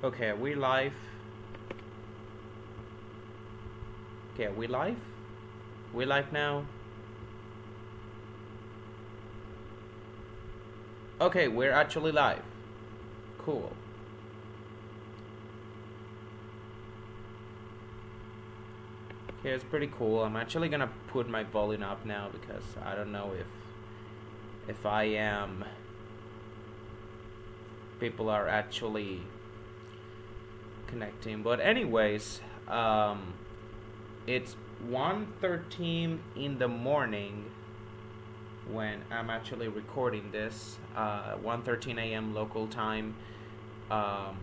Okay, are we live? Okay, are we live? We live now? Okay, we're actually live. Cool. Okay, it's pretty cool. I'm actually gonna put my volume up now because I don't know if I am people are actually connecting. But anyways, it's 1:13 in the morning when I'm actually recording this. 1:13 a.m. local time. But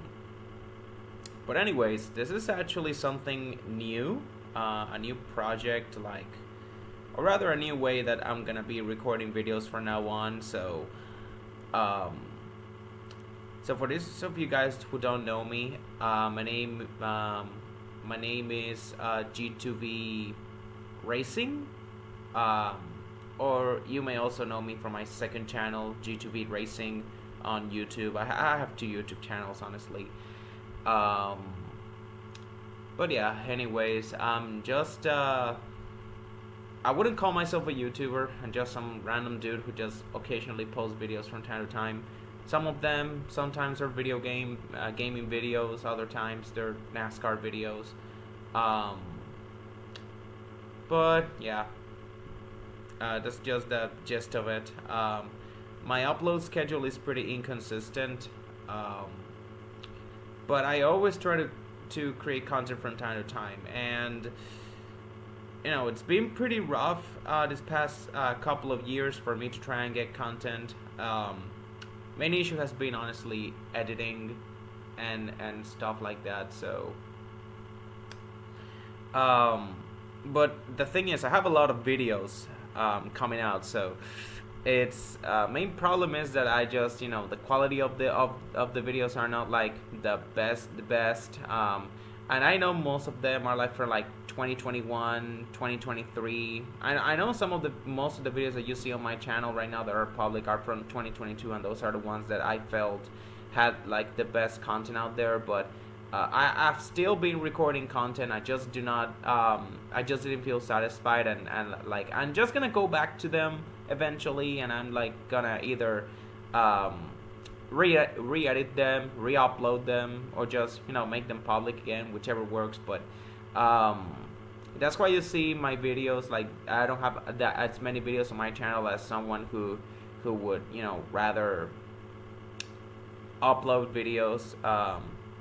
anyways, this is actually something new, a new project, or rather a new way that I'm gonna be recording videos from now on. So for those of you guys who don't know me, my name is G2V Racing, or you may also know me from my second channel, G2V Racing, on YouTube. I have two YouTube channels, honestly. But yeah, anyways, I'm just I wouldn't call myself a YouTuber. I'm just some random dude who just occasionally posts videos from time to time. Some of them sometimes are video gaming videos, other times they're NASCAR videos. But yeah, that's just the gist of it. My upload schedule is pretty inconsistent, but I always try to create content from time to time, and you know, it's been pretty rough this past couple of years for me to try and get content. Main issue has been honestly editing and stuff like that. So but the thing is, I have a lot of videos coming out, so it's main problem is that I just, you know, the quality of the videos are not like the best, and I know most of them are like for like 2021, 2023. I know most of the videos that you see on my channel right now that are public are from 2022, and those are the ones that I felt had like the best content out there. But I've still been recording content. I just do not I just didn't feel satisfied, and like I'm just gonna go back to them eventually, and I'm like gonna either re-edit them, re-upload them, or just, you know, make them public again, whichever works. But that's why you see my videos, like I don't have that as many videos on my channel as someone who would, you know, rather upload videos.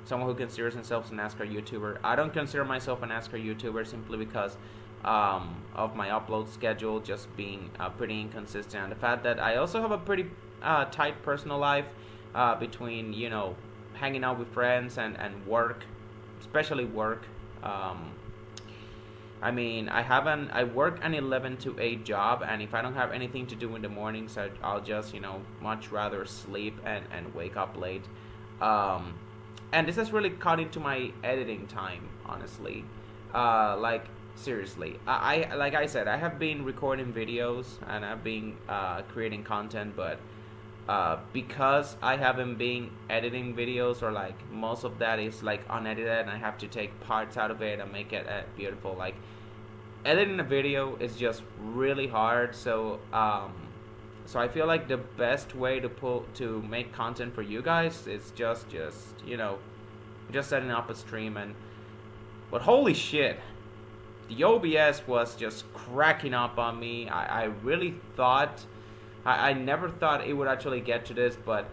Someone who considers themselves a NASCAR YouTuber. I don't consider myself a NASCAR YouTuber simply because of my upload schedule just being pretty inconsistent, and the fact that I also have a pretty tight personal life between, you know, hanging out with friends and work, especially work. I mean, I work an 11 to 8 job, and if I don't have anything to do in the mornings, I'll just, you know, much rather sleep and wake up late. And this has really cut into my editing time, honestly. Like, seriously, I like I said, I have been recording videos and I've been creating content, but because I haven't been editing videos, or like most of that is like unedited, and I have to take parts out of it and make it beautiful. Like, editing a video is just really hard. So so I feel like the best way to make content for you guys is just you know, just setting up a stream. But holy shit, the OBS was just cracking up on me. I really thought, I never thought it would actually get to this, but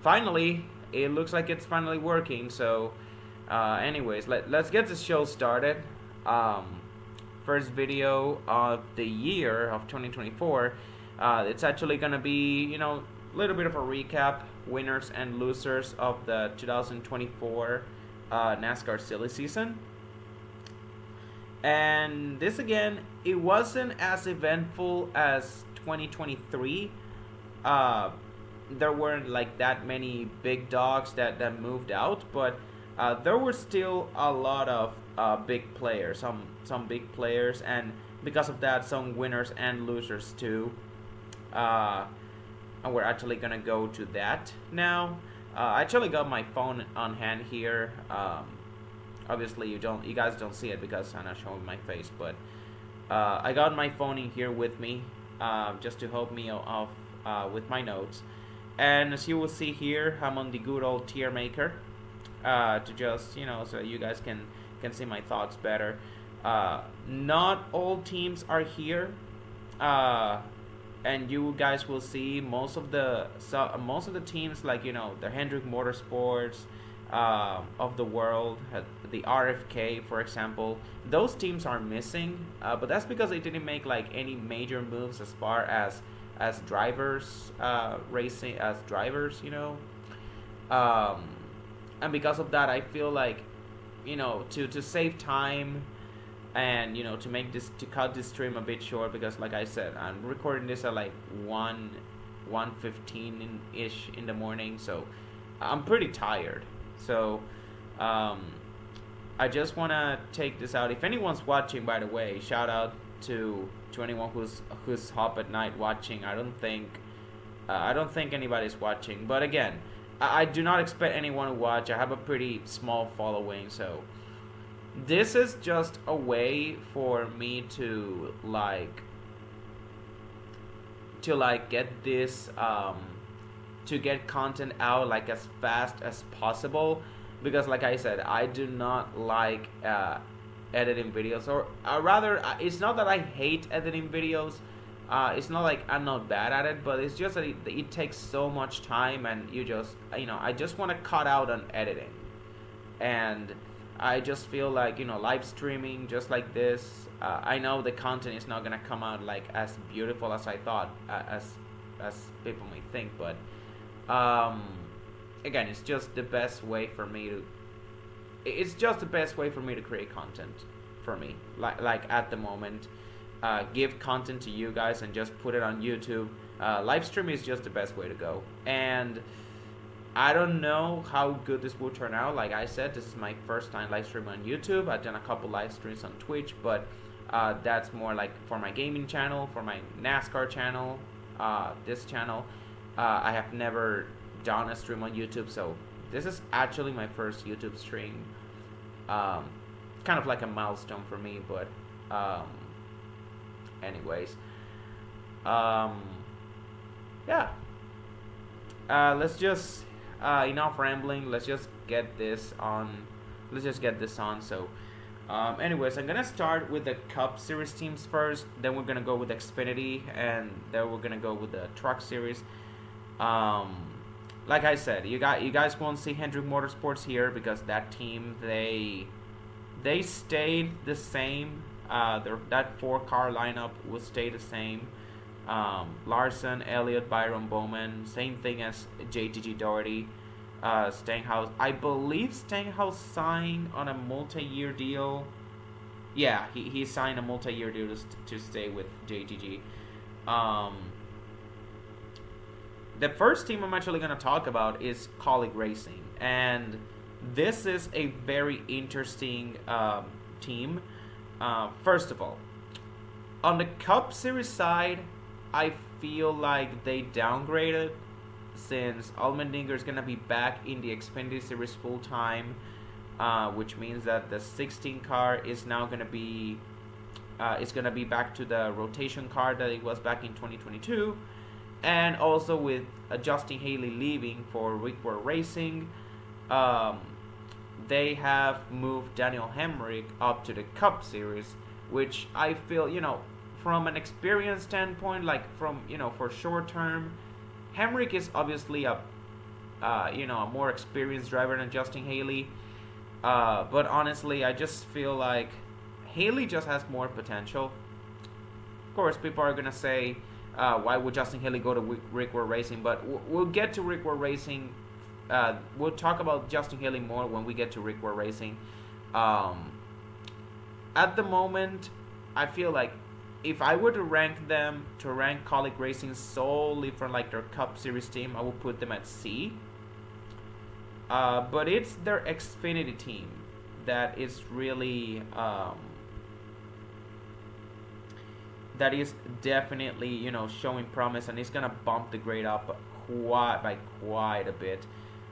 finally, it looks like it's finally working. So anyways, let's get this show started. First video of the year of 2024. It's actually gonna be, you know, a little bit of a recap, winners and losers of the 2024 NASCAR silly season. And this, again, it wasn't as eventful as 2023. There weren't like that many big dogs that moved out, but there were still a lot of big players, some big players, and because of that, some winners and losers too. And we're actually gonna go to that now. I actually got my phone on hand here. Obviously, you guys don't see it because I'm not showing my face, but I got my phone in here with me, just to help me off with my notes. And as you will see here, I'm on the good old tier maker, to just, so you guys can see my thoughts better. Not all teams are here, and you guys will see most of the teams, like the Hendrick Motorsports of the world, the RFK, for example. Those teams are missing, but that's because they didn't make like any major moves as far as drivers, racing as drivers, and because of that, I feel like, to save time, and to cut this stream a bit short, because like I said, I'm recording this at like 1:15 ish in the morning, so I'm pretty tired. So I just want to take this out. If anyone's watching, by the way, shout out to anyone who's up at night watching. I don't think anybody's watching, but again, I do not expect anyone to watch. I have a pretty small following, so this is just a way for me to get this to get content out like as fast as possible, because like I said, I do not like editing videos, or rather, it's not that I hate editing videos. It's not like I'm not bad at it, but it's just that it takes so much time, and I just want to cut out on editing. And I just feel like, live streaming just like this, I know the content is not gonna come out like as beautiful as I thought, as people may think, but again, it's just the best way for me to create content for me, like at the moment. Give content to you guys and just put it on YouTube. Live stream is just the best way to go, and I don't know how good this will turn out. Like I said, this is my first time live streaming on YouTube. I've done a couple live streams on Twitch, but that's more like for my gaming channel, for my NASCAR channel, this channel. I have never done a stream on YouTube, so this is actually my first YouTube stream. Kind of like a milestone for me, but anyways, yeah. Let's just enough rambling. Let's just get this on. So, anyways, I'm gonna start with the Cup Series teams first. Then we're gonna go with Xfinity, and then we're gonna go with the Truck Series. Like I said, you guys won't see Hendrick Motorsports here because that team, they stayed the same. That 4-car lineup will stay the same. Larson, Elliott, Byron, Bowman, same thing as JTG Doherty. Stenhouse, I believe Stenhouse signed on a multi-year deal. Yeah, he signed a multi-year deal to stay with JTG. The first team I'm actually going to talk about is Colleague Racing, and this is a very interesting team. First of all, on the Cup Series side, I feel like they downgraded, since Allmendinger is going to be back in the Xfinity Series full time, which means that the 16 car is now going to be back to the rotation car that it was back in 2022. And also with Justin Haley leaving for Rickworth Racing, they have moved Daniel Hemrick up to the Cup Series, which I feel, from an experience standpoint, like from, for short term, Hemrick is obviously a more experienced driver than Justin Haley. But honestly, I just feel like Haley just has more potential. Of course, people are going to say, why would Justin Haley go to Rickworth Racing? But we'll get to Rickworth Racing. We'll talk about Justin Haley more when we get to Rickworth Racing. At the moment, I feel like if I were to rank Colleague Racing solely from like their Cup Series team, I would put them at C. But it's their Xfinity team that is really that is definitely showing promise, and it's gonna bump the grade up quite a bit.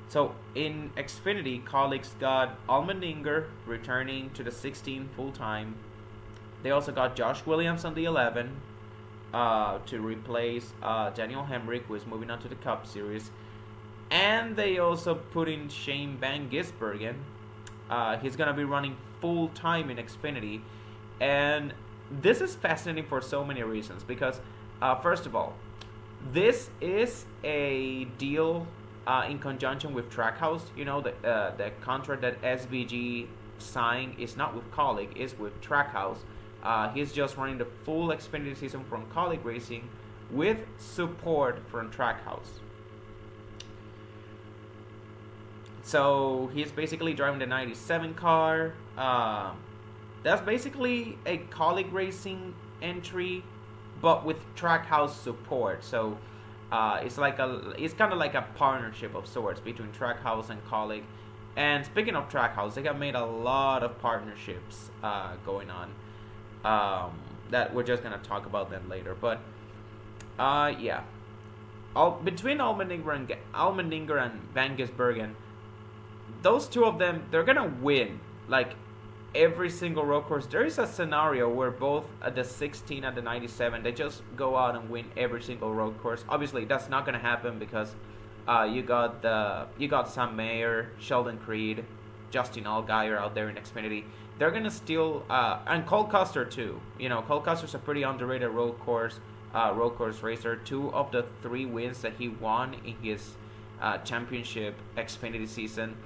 So in Xfinity, colleagues got Allmendinger returning to the 16 full time. They also got Josh Williams on the 11 to replace Daniel Hemrick, who is moving on to the Cup Series. And they also put in Shane Van Gisbergen. He's going to be running full time in Xfinity. And this is fascinating for so many reasons. Because, first of all, this is a deal in conjunction with Trackhouse. You know, the contract that SVG signed is not with Colleague, it's with Trackhouse. He's just running the full Xfinity season from Colleague Racing with support from Trackhouse. So he's basically driving the 97 car. That's basically a Colleague Racing entry, but with Trackhouse support. So it's kind of like a partnership of sorts between Trackhouse and Colleague. And speaking of Trackhouse, they have made a lot of partnerships going on. That we're just gonna talk about them later. But yeah, between Allmendinger and Van Gisbergen, those two of them, they're gonna win like every single road course. There is a scenario where both at the 16 and the 97, they just go out and win every single road course. Obviously, that's not gonna happen because you got Sam Mayer, Sheldon Creed, Justin Allgaier out there in Xfinity. They're gonna still and Cole Custer too. You know, Cole Custer's a pretty underrated road course racer. 2 of the 3 wins that he won in his championship Xfinity season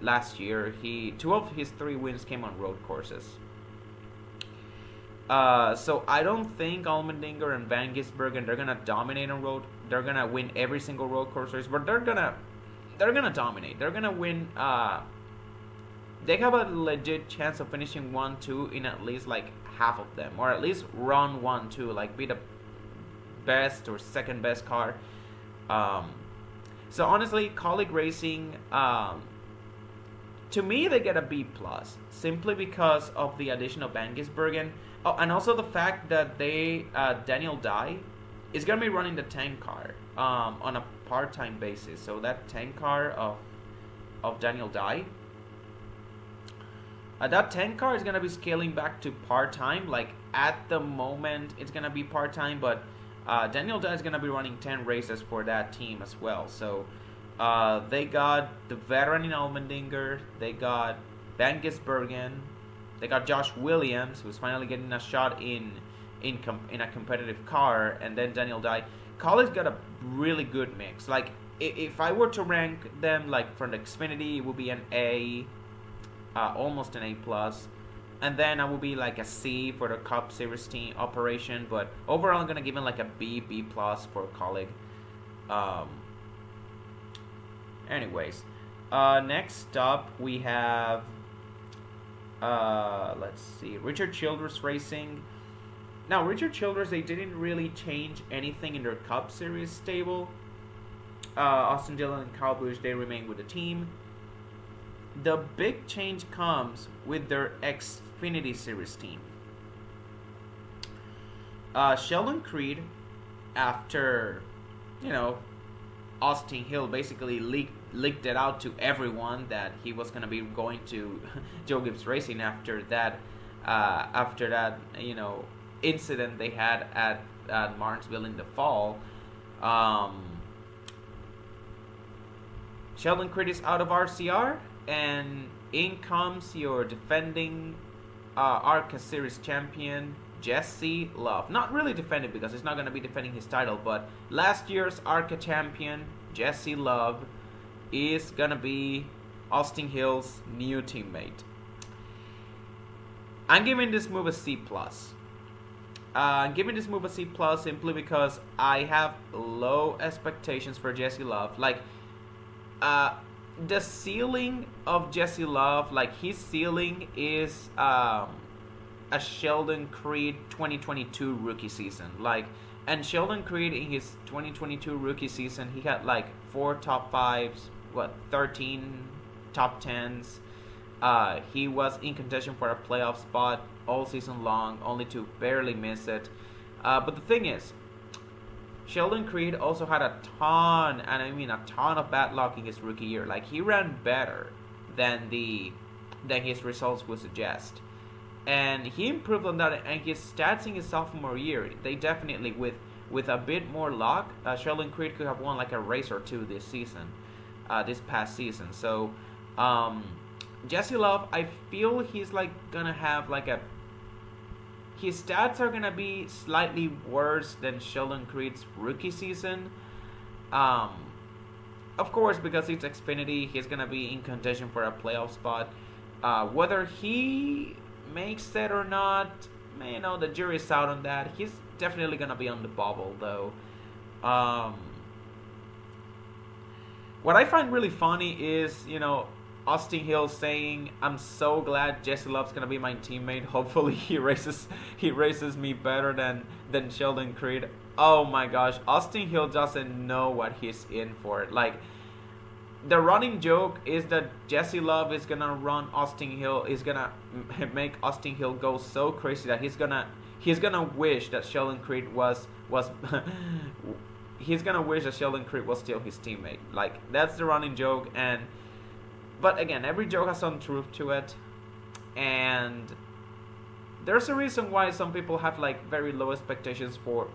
last year, 2 of his 3 wins came on road courses. So I don't think Allmendinger and Van Gisbergen, they're gonna dominate on road. They're gonna win every single road course race, but they're gonna dominate. They're gonna win. They have a legit chance of finishing 1-2 in at least like half of them, or at least run 1-2, like be the best or second best car. So honestly, Colleague Racing, to me, they get a B plus simply because of the addition of Van Gisbergen. Oh, and also the fact that Daniel Dye is gonna be running the tank car on a part-time basis. So that tank car of Daniel Dye. That tank car is going to be scaling back to part-time. Like, at the moment, it's going to be part-time, but Daniel Dye is going to be running 10 races for that team as well. So, they got the veteran in Allmendinger. They got Van Gisbergen. They got Josh Williams, who's finally getting a shot in a competitive car. And then Daniel Dye. Colleague's got a really good mix. Like, if I were to rank them, like, from the Xfinity, it would be an A. Almost an A plus, and then I will be like a C for the Cup Series team operation. But overall, I'm gonna give it like a B plus for Colleague. Anyways, next up we have let's see, Richard Childress Racing. Now, Richard Childress, they didn't really change anything in their Cup Series stable. Austin Dillon and Kyle Busch, they remain with the team. The big change comes with their Xfinity Series team. Sheldon Creed, after, Austin Hill basically leaked it out to everyone that he was going to be going to Joe Gibbs Racing after that incident they had at Martinsville in the fall. Sheldon Creed is out of RCR. And in comes your defending ARCA Series champion, Jesse Love. Not really defending because he's not going to be defending his title, but last year's ARCA champion, Jesse Love, is going to be Austin Hill's new teammate. I'm giving this move a C+. I'm giving this move a C+ simply because I have low expectations for Jesse Love. Like, the ceiling of Jesse Love, like his ceiling is a Sheldon Creed 2022 rookie season. Like, and Sheldon Creed in his 2022 rookie season, he had like 4 top 5s, 13 top 10s. He was in contention for a playoff spot all season long, only to barely miss it. But the thing is, Sheldon Creed also had a ton, and I mean a ton of bad luck in his rookie year. Like he ran better than his results would suggest, and he improved on that. And his stats in his sophomore year, they definitely with a bit more luck, Sheldon Creed could have won like a race or two this season, this past season. So, Jesse Love, I feel he's like gonna have like a his stats are gonna be slightly worse than Sheldon Creed's rookie season. Um, of course, because it's Xfinity, he's gonna be in contention for a playoff spot. Whether he makes it or not, the jury's out on that. He's definitely gonna be on the bubble, though. What I find really funny is, Austin Hill saying, "I'm so glad Jesse Love's gonna be my teammate. Hopefully he races me better than Sheldon Creed." Oh my gosh, Austin Hill doesn't know what he's in for. Like, the running joke is that Jesse Love is gonna run Austin Hill, is gonna make Austin Hill go so crazy that he's gonna wish that Sheldon Creed was he's gonna wish that Sheldon Creed was still his teammate. Like, that's the running joke. But again, every joke has some truth to it, and there's a reason why some people have like very low expectations for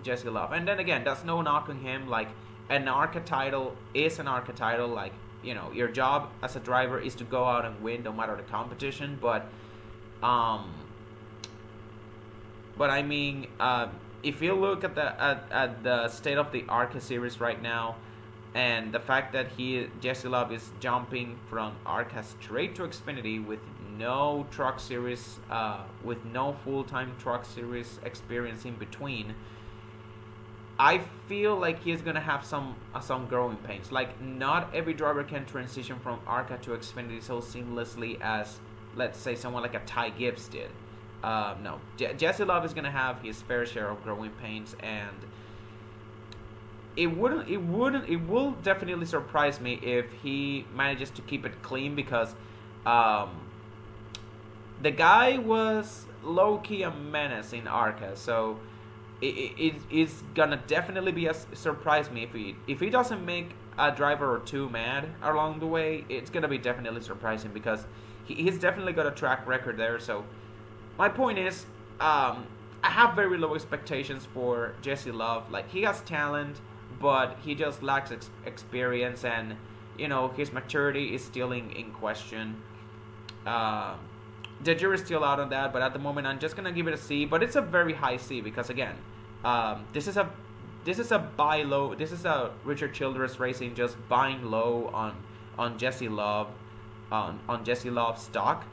Jesse Love. And then again, that's no knock on him. Like, an ARCA title is an ARCA title. Like, your job as a driver is to go out and win no matter the competition. But I mean, if you look at the state of the ARCA series right now, and the fact that Jesse Love is jumping from ARCA straight to Xfinity with no truck series, with no full-time truck series experience in between, I feel like he's gonna have some growing pains. Like, not every driver can transition from ARCA to Xfinity so seamlessly as, let's say, someone like a Ty Gibbs did. No, Jesse Love is gonna have his fair share of growing pains, and it will definitely surprise me if he manages to keep it clean, because the guy was low-key a menace in ARCA. So it's gonna definitely surprise me if he doesn't make a driver or two mad along the way. It's gonna be definitely surprising, because he's definitely got a track record there. So my point is, I have very low expectations for Jesse Love. Like, he has talent, but he just lacks experience, and his maturity is still in question. The jury's still out on that, but at the moment I'm just gonna give it a C. But it's a very high C, because again, this is a buy low. This is a Richard Childress Racing just buying low on Jesse Love, on Jesse Love's stock.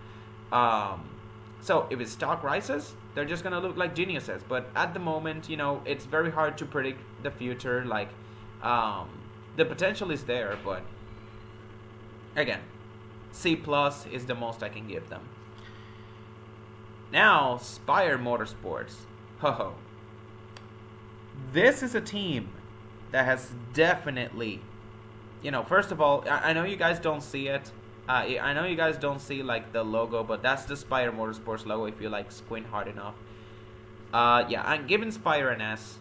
So if his stock rises, they're just gonna look like geniuses. But at the moment, it's very hard to predict the future. Like, the potential is there, but again, C+ is the most I can give them. Now, Spire Motorsports. Ho. This is a team that has definitely, first of all, I know you guys don't see it. I know you guys don't see like the logo, but that's the Spire Motorsports logo if you like squint hard enough. Yeah, I'm giving Spire an S.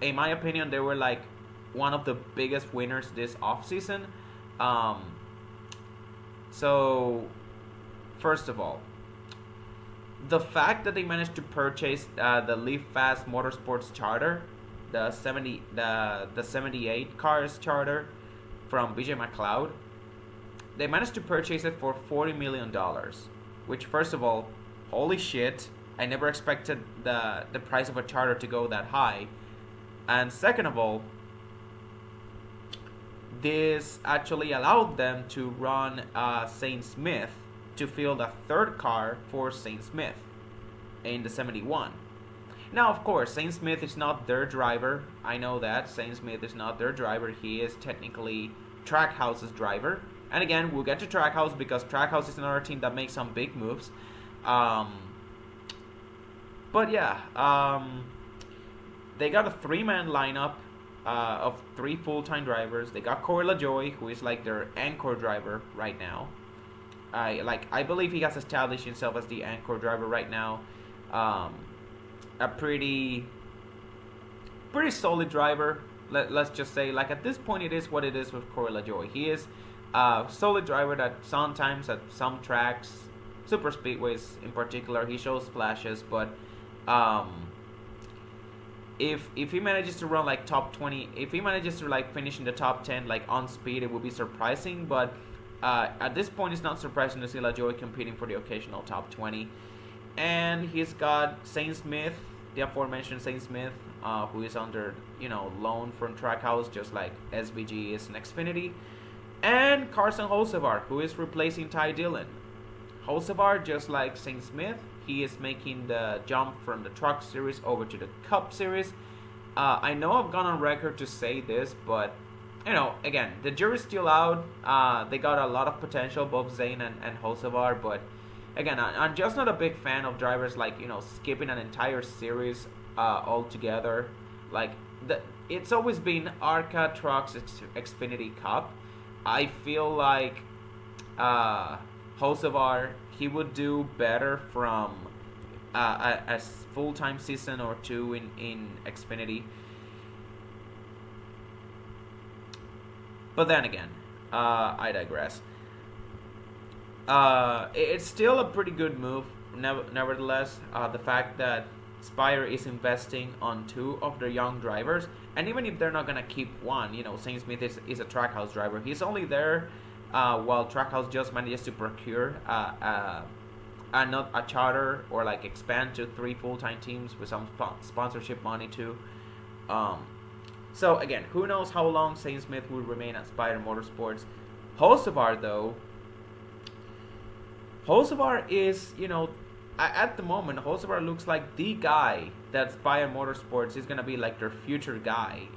In my opinion, they were like one of the biggest winners this offseason. So, first of all, the fact that they managed to purchase the Live Fast Motorsports charter, the 78 cars charter from BJ McLeod, they managed to purchase it for $40 million, which, first of all, holy shit, I never expected the price of a charter to go that high. And second of all, this actually allowed them to run Saint Smith to field a third car for Saint Smith in the 71. Now, of course, Saint Smith is not their driver. I know that. Saint Smith is not their driver. He is technically Trackhouse's driver. And again, we'll get to Trackhouse, because Trackhouse is another team that makes some big moves. But yeah, they got a 3-man lineup of 3 full-time drivers. They got Corey LaJoie, who is like their anchor driver right now. I believe he has established himself as the anchor driver right now. A pretty pretty solid driver. Let's just say, like, at this point, it is what it is with Corey LaJoie. He is a solid driver that sometimes at some tracks, super speedways in particular, he shows flashes, but if he manages to run like top 20, if he manages to like finish in the top 10 like on speed, it would be surprising. But at this point, it's not surprising to see LaJoie competing for the occasional top 20. And he's got Zane Smith, the aforementioned Zane Smith, who is under loan from Trackhouse, just like SVG is in Xfinity, and Carson Hocevar, who is replacing Ty Dillon. Hocevar, just like Zane Smith, he is making the jump from the Truck Series over to the Cup Series. I know I've gone on record to say this, but again, the jury's still out. They got a lot of potential, both Zane and Hocevar, but again, I'm just not a big fan of drivers like skipping an entire series altogether. Like it's always been ARCA, Trucks, Xfinity, Cup. I feel like Hocevar, he would do better from a full-time season or two in Xfinity. But then again, I digress. It's still a pretty good move, nevertheless. The fact that Spire is investing on two of their young drivers, and even if they're not gonna keep one, Zane Smith is a Trackhouse driver. He's only there while Trackhouse just manages to procure not a charter or like expand to 3 full-time teams with some sponsorship money too. So again, who knows how long Zane Smith will remain at Spire Motorsports. Hocevar though, Hocevar is, at the moment, Hocevar looks like the guy that Spire Motorsports is going to be like their future guy,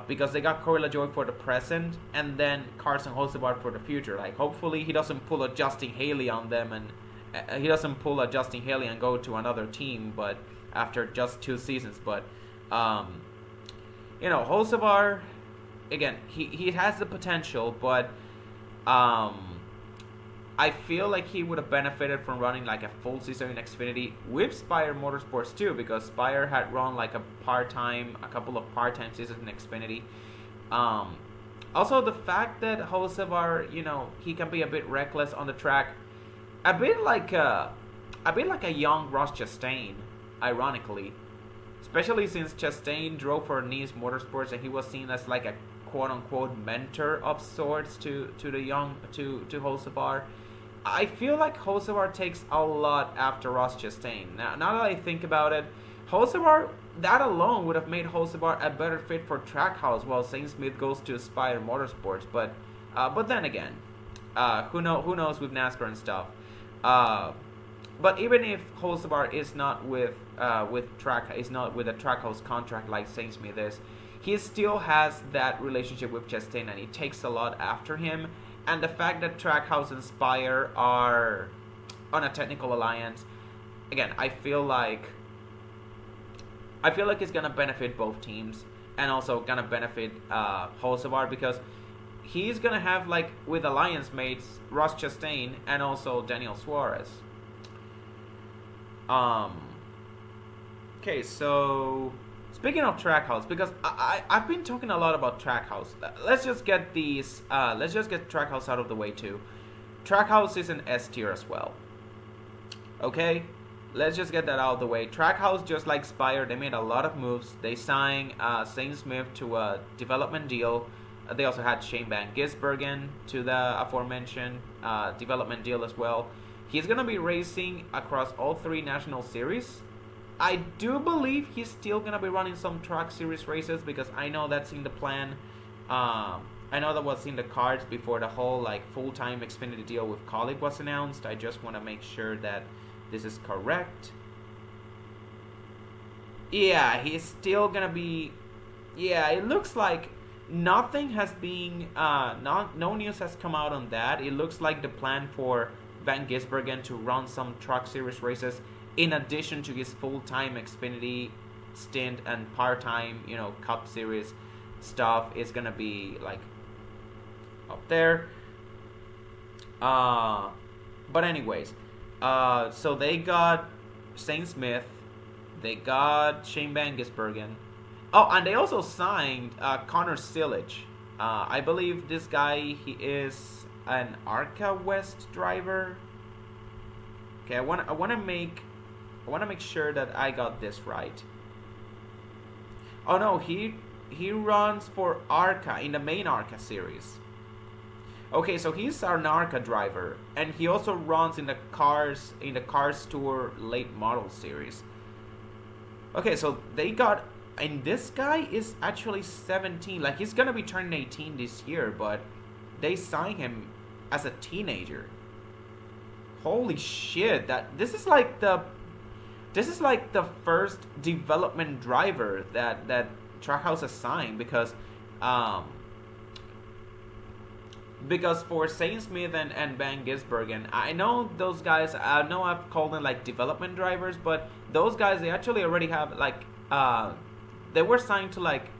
because they got Corey LaJoie for the present and then Carson Hocevar for the future. Like, hopefully he doesn't pull a Justin Haley on them and he doesn't pull a Justin Haley and go to another team, but after just 2 seasons. But, Hocevar, again, he has the potential, but, I feel like he would have benefited from running like a full season in Xfinity with Spire Motorsports too, because Spire had run like a couple of part-time seasons in Xfinity. Also, the fact that Hocevar, he can be a bit reckless on the track, a bit like a young Ross Chastain, ironically, especially since Chastain drove for Nice Motorsports and he was seen as like a quote-unquote mentor of sorts to Hocevar. I feel like Hocevar takes a lot after Ross Chastain. Now that I think about it, Hocevar, that alone would have made Hocevar a better fit for Trackhouse while Zane Smith goes to Spire Motorsports. But then again, who knows with NASCAR and stuff. But even if Hocevar is not with a Trackhouse contract like Zane Smith is, he still has that relationship with Chastain and he takes a lot after him. And the fact that Trackhouse and Spire are on a technical alliance, again, I feel like it's gonna benefit both teams and also gonna benefit Hocevar, because he's gonna have, like, with alliance mates, Ross Chastain and also Daniel Suarez. Okay, so speaking of Trackhouse, because I've been talking a lot about Trackhouse. Let's just get Trackhouse out of the way too. Trackhouse is an S tier as well. Okay, let's just get that out of the way. Trackhouse, just like Spire, they made a lot of moves. They signed Zane Smith to a development deal. They also had Shane Van Gisbergen to the aforementioned development deal as well. He's gonna be racing across all 3 national series. I do believe he's still going to be running some Truck Series races, because I know that's in the plan. I know that was in the cards before the whole like full-time Xfinity deal with Kaulig was announced. I just want to make sure that this is correct. Yeah, he's still going to be... Yeah, it looks like nothing has been... no news has come out on that. It looks like the plan for Van Gisbergen to run some Truck Series races in addition to his full-time Xfinity stint and part-time, Cup Series stuff, is gonna be like up there. But anyways, so they got Zane Smith, They got Shane Van Gisbergen. Oh, and they also signed Connor Sillage. I believe this guy, he is an Arca West driver. Okay, I want to make sure that I got this right. Oh no, he runs for Arca in the main Arca series. Okay, so he's an Arca driver, and he also runs in the Cars Tour late model series. Okay, so they got, and this guy is actually 17. Like, he's gonna be turning 18 this year, but they signed him as a teenager. Holy shit! This is like the first development driver that Trackhouse has signed, because for Saint Smith and Van Gisbergen, I know those guys, I know I've called them like development drivers, but those guys, they actually already have like, they were signed to like,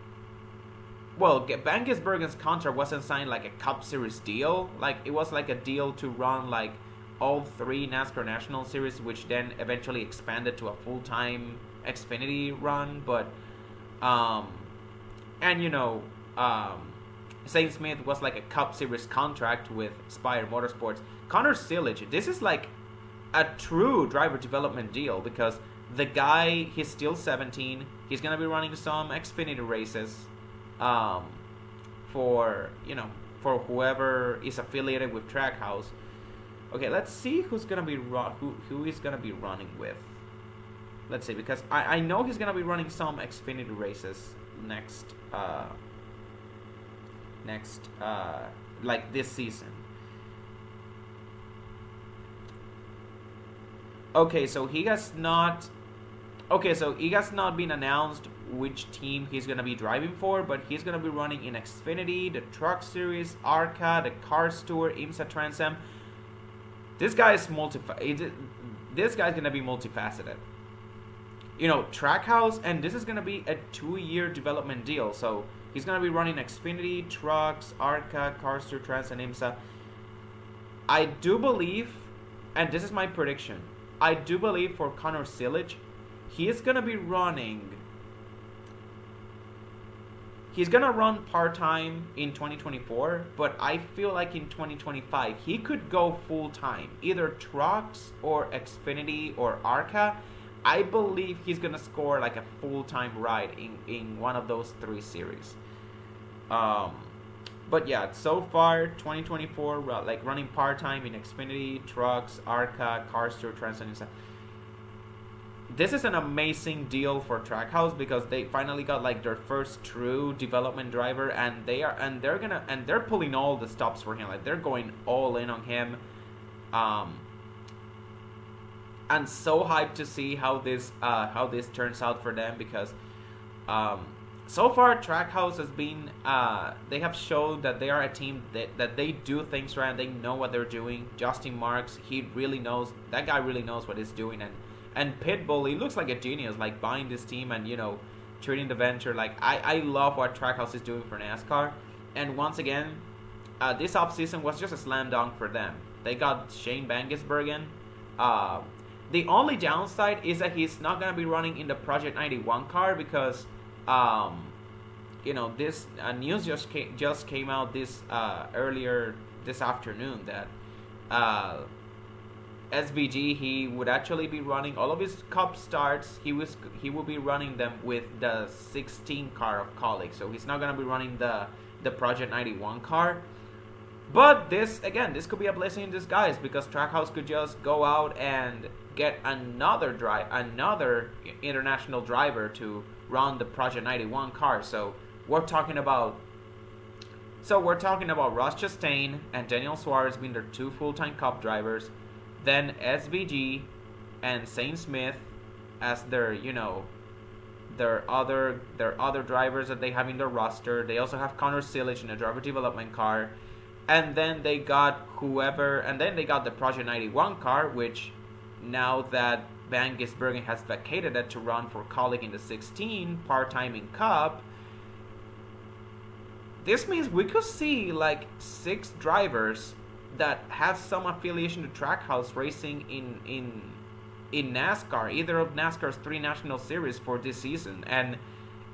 well, Van Gisbergen's contract wasn't signed like a Cup Series deal, like it was like a deal to run like all 3 NASCAR National Series, which then eventually expanded to a full-time Xfinity run, but, and you know, Saint Smith was like a Cup Series contract with Spire Motorsports. Connor Sillage, this is like a true driver development deal, because the guy, he's still 17. He's gonna be running some Xfinity races, for whoever is affiliated with Trackhouse. Okay, let's see who's gonna be who he's gonna be running with. Let's see, because I know he's gonna be running some Xfinity races next. Like this season. Okay, so he has not been announced which team he's gonna be driving for, but he's gonna be running in Xfinity, the Truck Series, ARCA, the Cars Tour, IMSA Trans Am. This guy is this guy's gonna be multifaceted. You know, Trackhouse, and this is gonna be a 2-year development deal, so he's going to be running Xfinity, Trucks, ARCA, Cars Tour, Trans, and IMSA. I do believe, and this is my prediction, I do believe for Connor Sillage, he's going to run part-time in 2024, but I feel like in 2025, he could go full-time, either Trucks or Xfinity or ARCA. I believe he's going to score like a full-time ride in one of those 3 series. But yeah, so far, 2024, like running part-time in Xfinity, Trucks, ARCA, Cars Tour, Trans, and this is an amazing deal for Trackhouse, because they finally got like their first true development driver, and they're pulling all the stops for him. Like, they're going all in on him. And so hyped to see how this turns out for them, because so far Trackhouse has been they have shown that they are a team that they do things right, and they know what they're doing. Justin Marks, that guy really knows what he's doing, and Pitbull, he looks like a genius, like buying this team and, you know, treating the venture. Like, I love what Trackhouse is doing for NASCAR, and once again, this offseason was just a slam dunk for them. They got Shane Van Gisbergen. The only downside is that he's not going to be running in the Project 91 car, because, you know, this news just came out earlier this afternoon that SVG, he would actually be running all of his Cup starts. He will be running them with the 16 car of Kaulig, so he's not going to be running the Project 91 car. But this could be a blessing in disguise, because Trackhouse could just go out and get another international driver to run the Project 91 car. So we're talking about Ross Chastain and Daniel Suarez being their 2 full-time Cup drivers, then SVG and Saint Smith as their, you know, their other drivers that they have in their roster. They also have Connor Sillage in a driver development car. And then they got the Project 91 car, which, now that Van Gisbergen has vacated it to run for Kaulig in the 16 part-time in Cup, this means we could see like 6 drivers that have some affiliation to Trackhouse racing in NASCAR, either of NASCAR's 3 national series for this season. And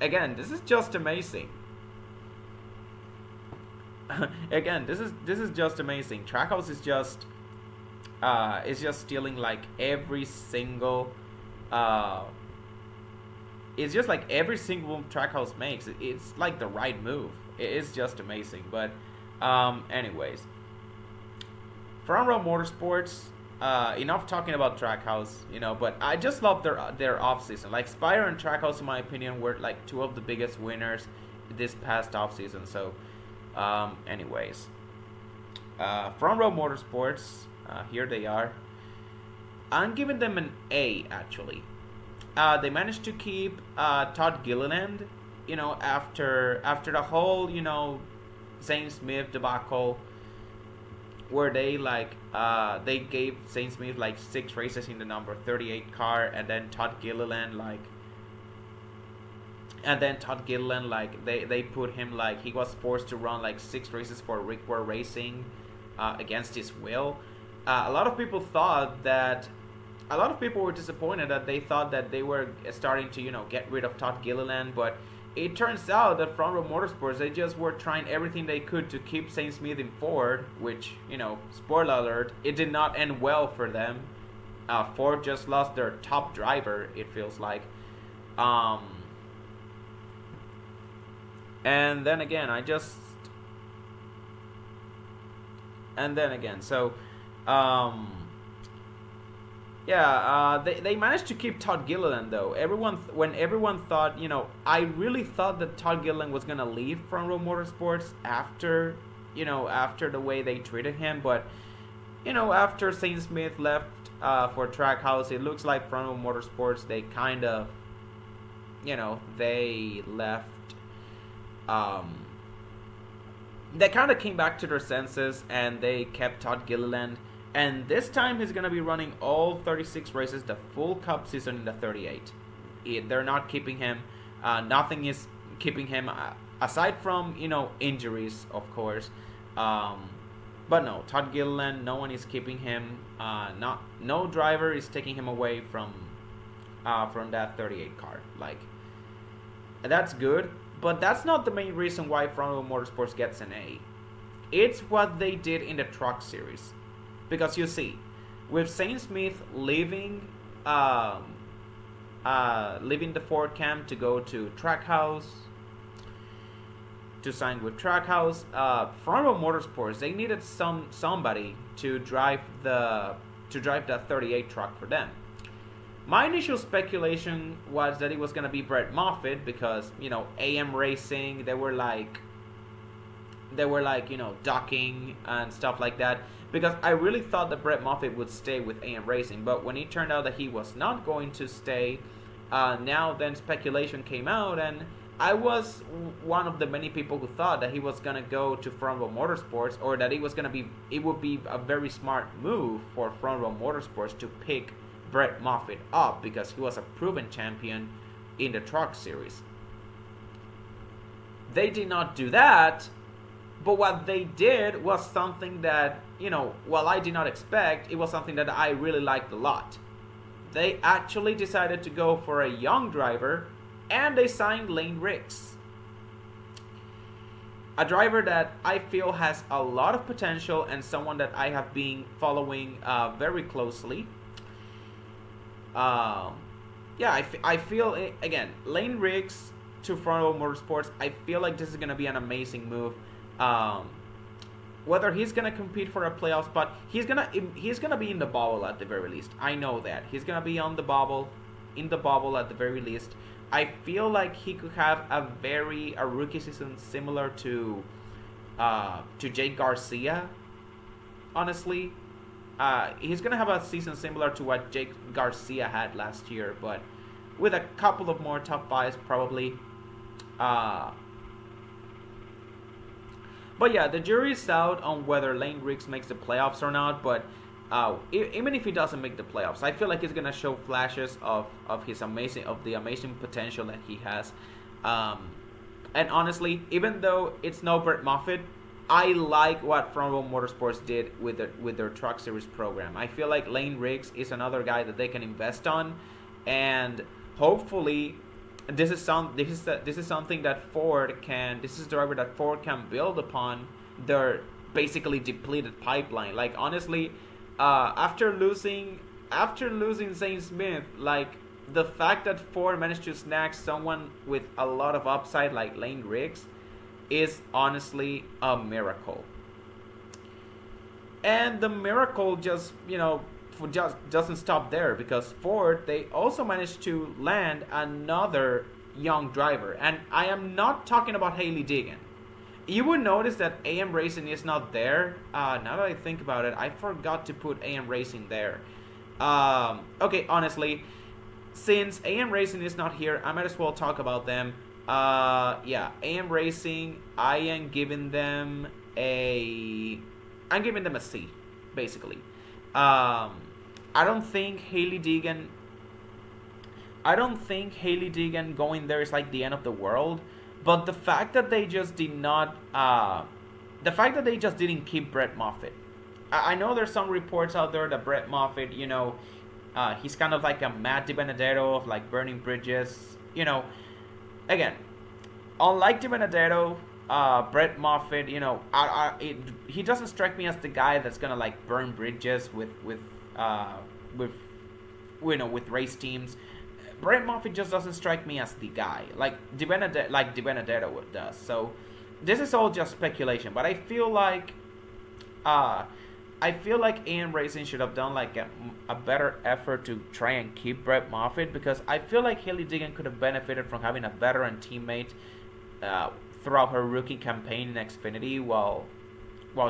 again, this is just amazing. Again, this is just amazing. Trackhouse is just stealing like every single it's just like every single move Trackhouse makes. It's like the right move. It's just amazing. But anyways, Front Row Motorsports. Enough talking about Trackhouse, but I just love their off season. Like Spire and Trackhouse, in my opinion, were like two of the biggest winners this past off season. So, anyways, Front Row Motorsports, here they are. I'm giving them an A actually. They managed to keep Todd Gilliland, after the whole Zane Smith debacle, where they gave Zane Smith like 6 races in the number 38 car, and then Todd Gilliland they put him he was forced to run like 6 races for Rick Ware Racing against his will. A lot of people were disappointed that they thought that they were starting to get rid of Todd Gilliland, but it turns out that Front Row Motorsports, they just were trying everything they could to keep Zane Smith in Ford, which, spoiler alert, it did not end well for them. Ford just lost their top driver, it feels like. And then again, they managed to keep Todd Gilliland though. When everyone thought, I really thought that Todd Gilliland was gonna leave Front Row Motorsports after the way they treated him, but after Zane Smith left for Trackhouse, it looks like Front Row Motorsports, they kind of, they left. They kind of came back to their senses and they kept Todd Gilliland. And this time he's going to be running all 36 races, the full Cup season in the 38. They're not keeping him. Nothing is keeping him, aside from, injuries, of course. But no, Todd Gilliland, no one is keeping him. No driver is taking him away from that 38 car. That's good. But that's not the main reason why Front Row Motorsports gets an A. It's what they did in the Truck Series. Because you see, with Zane Smith leaving the Ford camp to go to Trackhouse, to sign with Trackhouse, Front Row Motorsports, they needed somebody to drive that 38 truck for them. My initial speculation was that it was gonna be Brett Moffitt because AM Racing, they were ducking and stuff like that. Because I really thought that Brett Moffitt would stay with AM Racing, but when it turned out that he was not going to stay, then speculation came out, and I was one of the many people who thought that he was gonna go to Front Row Motorsports, or that it would be a very smart move for Front Row Motorsports to pick Brett Moffitt up because he was a proven champion in the Truck Series. They did not do that. But what they did was something that, while I did not expect, it was something that I really liked a lot. They actually decided to go for a young driver, and they signed Lane Riggs. A driver that I feel has a lot of potential and someone that I have been following very closely. I feel, again, Lane Riggs to Front Row Motorsports, I feel like this is going to be an amazing move. Whether he's gonna compete for a playoff spot, he's gonna be in the bubble at the very least. I know that he's gonna be in the bubble at the very least. I feel like he could have a rookie season similar to Jake Garcia. Honestly, he's gonna have a season similar to what Jake Garcia had last year, but with a couple of more top 5s probably. But yeah, the jury is out on whether Lane Riggs makes the playoffs or not. But even if he doesn't make the playoffs, I feel like he's gonna show flashes of the amazing potential that he has. And honestly, even though it's no Brett Moffitt, I like what Front Row Motorsports did with their Truck Series program. I feel like Lane Riggs is another guy that they can invest on, and hopefully, this is something that Ford can. This is a driver that Ford can build upon their basically depleted pipeline. Like honestly, after losing Zane Smith, like the fact that Ford managed to snag someone with a lot of upside like Lane Riggs is honestly a miracle. And the miracle just, just doesn't stop there, because Ford, they also managed to land another young driver. And I am not talking about Hailie Deegan. You would notice that AM Racing is not there. Now that I think about it, I forgot to put AM Racing there. Okay, honestly, since AM Racing is not here, I might as well talk about them. Yeah, AM Racing, I'm giving them a C, basically. I don't think Hailie Deegan going there is like the end of the world. But the fact that they just didn't keep Brett Moffitt. I know there's some reports out there that Brett Moffitt, he's kind of like a Matt DiBenedetto of like burning bridges. Again, unlike DiBenedetto, Brett Moffitt, he doesn't strike me as the guy that's gonna like burn bridges with race teams. Brett Moffitt just doesn't strike me as the guy like DiBenedetto does. So this is all just speculation, but I feel like AM Racing should have done like a better effort to try and keep Brett Moffitt, because I feel like Hailie Deegan could have benefited from having a veteran teammate throughout her rookie campaign in Xfinity while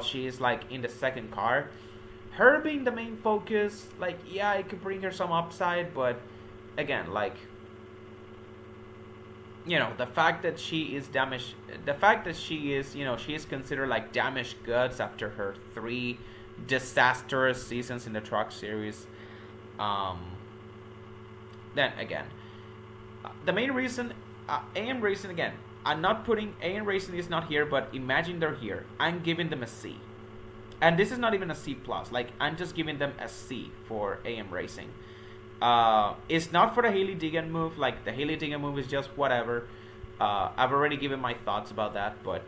she is like in the second car. Her being the main focus, like, yeah, it could bring her some upside, but again, like, the fact that she is damaged, the fact that she is considered like damaged goods after her 3 disastrous seasons in the Truck Series. Then again, the main reason, AM Racing, again, I'm not putting, AM Racing is not here, but imagine they're here. I'm giving them a C. And this is not even a C+. Like, I'm just giving them a C for AM Racing. It's not for the Hailie Deegan move. Like, the Hailie Deegan move is just whatever. I've already given my thoughts about that, but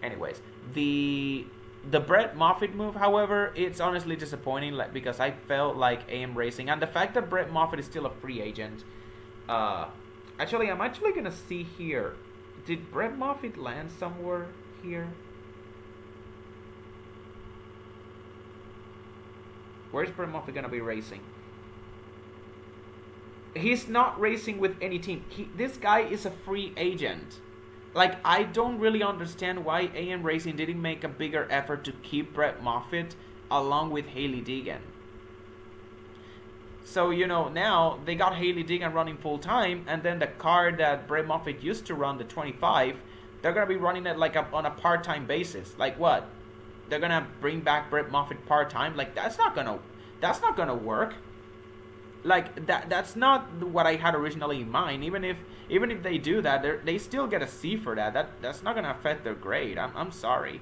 anyways, the Brett Moffitt move, however, it's honestly disappointing, like, because I felt like AM Racing, and the fact that Brett Moffitt is still a free agent. Actually, I'm actually gonna see here. Did Brett Moffitt land somewhere here? Where's Brett Moffitt gonna be racing? He's not racing with any team. This guy is a free agent. Like, I don't really understand why AM Racing didn't make a bigger effort to keep Brett Moffitt along with Hailie Deegan. So, now they got Hailie Deegan running full time, and then the car that Brett Moffitt used to run, the 25, they're gonna be running it like on a part-time basis. Like what? They're gonna bring back Brett Moffitt part-time? Like, that's not gonna work. Like, that's not what I had originally in mind. Even if they do that, they still get a C for that. That's not gonna affect their grade. I'm sorry,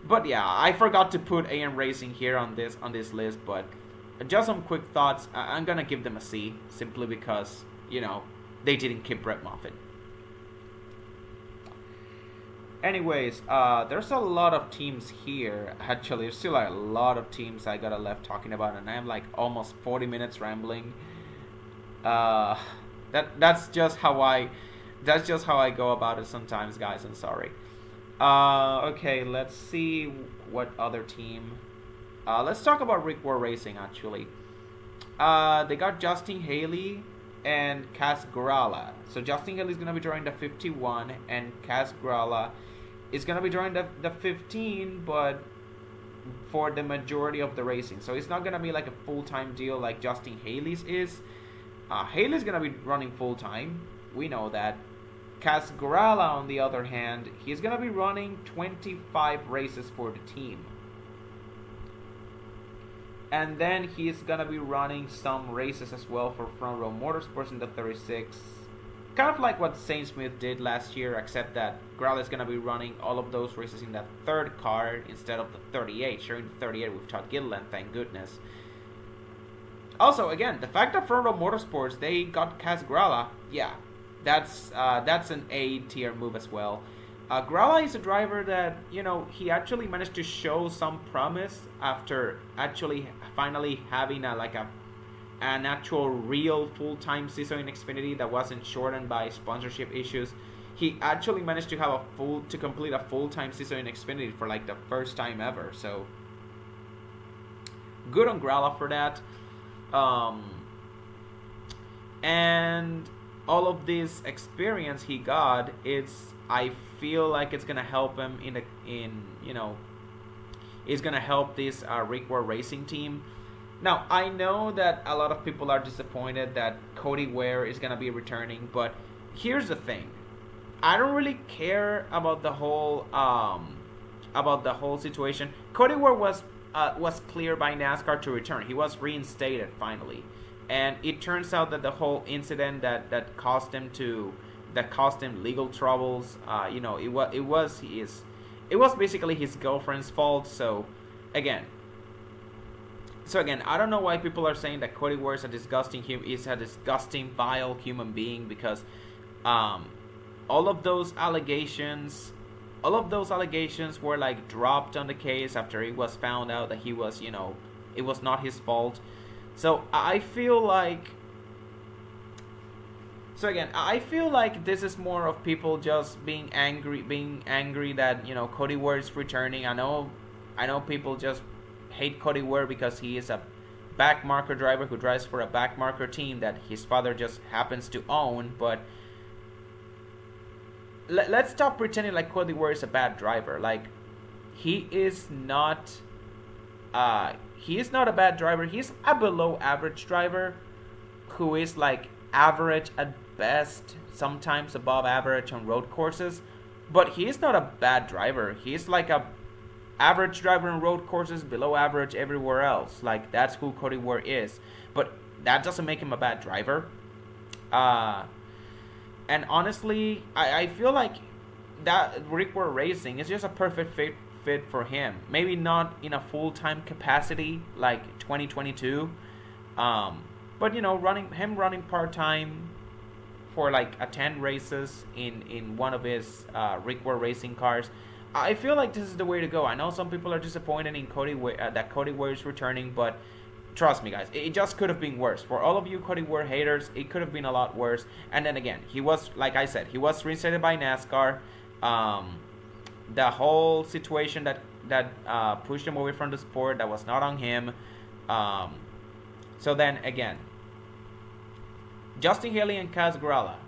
but yeah, I forgot to put AM Racing here on this list. But just some quick thoughts. I'm gonna give them a C simply because they didn't keep Brett Moffitt. Anyways, there's a lot of teams here. Actually, there's still a lot of teams I gotta left talking about, and I'm like almost 40 minutes rambling. That's just how I go about it sometimes, guys. I'm sorry. Okay, let's see what other team. Let's talk about Rick Ward Racing. Actually, they got Justin Haley and Kaz Grala. So Justin Haley is gonna be drawing the 51, and Kaz Grala is going to be drawing the 15, but for the majority of the racing. So it's not going to be like a full-time deal like Justin Haley's is. Haley's going to be running full-time. We know that. Kaz Grala, on the other hand, he's going to be running 25 races for the team. And then he's going to be running some races as well for Front Row Motorsports in the 36. kind of like what Saint Smith did last year, except that Gralla is going to be running all of those races in that third car instead of the 38, sharing the 38 with Todd Gilliland, thank goodness. Also, again, the fact that Front Row Motorsports, they got Kaz Gralla, yeah, that's an A tier move as well. Gralla is a driver that, he actually managed to show some promise after actually finally having an actual real full-time season in Xfinity that wasn't shortened by sponsorship issues. He actually managed to have to complete a full-time season in Xfinity for like the first time ever. So good on Gralla for that. And all of this experience he got, I feel like it's gonna help him it's gonna help this Rick Ware Racing team. Now, I know that a lot of people are disappointed that Cody Ware is gonna be returning, but here's the thing: I don't really care about the whole situation. Cody Ware was cleared by NASCAR to return. He was reinstated finally, and it turns out that the whole incident that caused him legal troubles, it was basically his girlfriend's fault. So again, I don't know why people are saying that Cody Ware is a disgusting, vile human being, because all of those allegations were like dropped on the case after it was found out that it was not his fault. So I feel like this is more of people just being angry that Cody Ware is returning. I know people just hate Cody Ware because he is a backmarker driver who drives for a backmarker team that his father just happens to own, but let's stop pretending like Cody Ware is a bad driver. Like, he is not a bad driver. He's a below average driver who is like average at best, sometimes above average on road courses, but he is not a bad driver. He's like a average driver on road courses, below average everywhere else. Like, that's who Cody Ware is, but that doesn't make him a bad driver. And honestly, I feel like that Rick Ware Racing is just a perfect fit for him. Maybe not in a full-time capacity like 2022, but running part-time for like 10 races in one of his Rick Ware Racing cars, I feel like this is the way to go. I know some people are disappointed in that Cody Ware is returning, but trust me, guys, it just could have been worse. For all of you Cody Ware haters, it could have been a lot worse. And then again, he was, like I said, he was reinstated by NASCAR. The whole situation that pushed him away from the sport, that was not on him. So then again, Justin Haley and Kaz Gralla,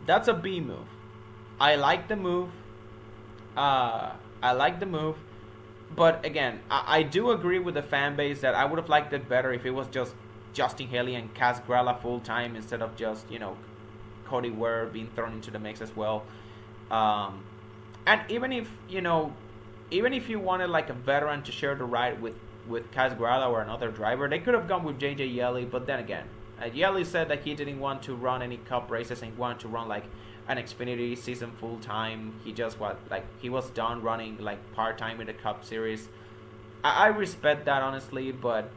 that's a B move. I like the move. But again, I do agree with the fan base that I would have liked it better if it was just Justin Haley and Kaz Gralla full time instead of just Cody Ware being thrown into the mix as well. And even if you wanted like a veteran to share the ride with Kaz Gralla or another driver, they could have gone with JJ Yeley. But then again, Yeley said that he didn't want to run any Cup races and wanted to run like an Xfinity season full time. He just he was done running like part time in the Cup Series. I respect that, honestly, but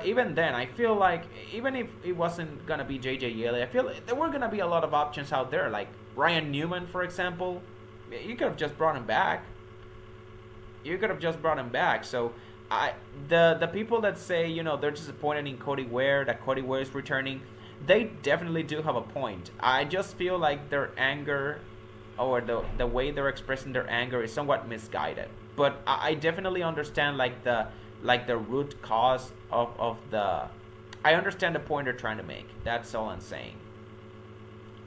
even then, I feel like even if it wasn't gonna be JJ Yeley, I feel like there were gonna be a lot of options out there, like Ryan Newman, for example. You could have just brought him back. So the people that say they're disappointed in Cody Ware, that Cody Ware is returning, they definitely do have a point. I just feel like their anger, or the way they're expressing their anger, is somewhat misguided. But I definitely understand the root cause of the. I understand the point they're trying to make. That's all I'm saying.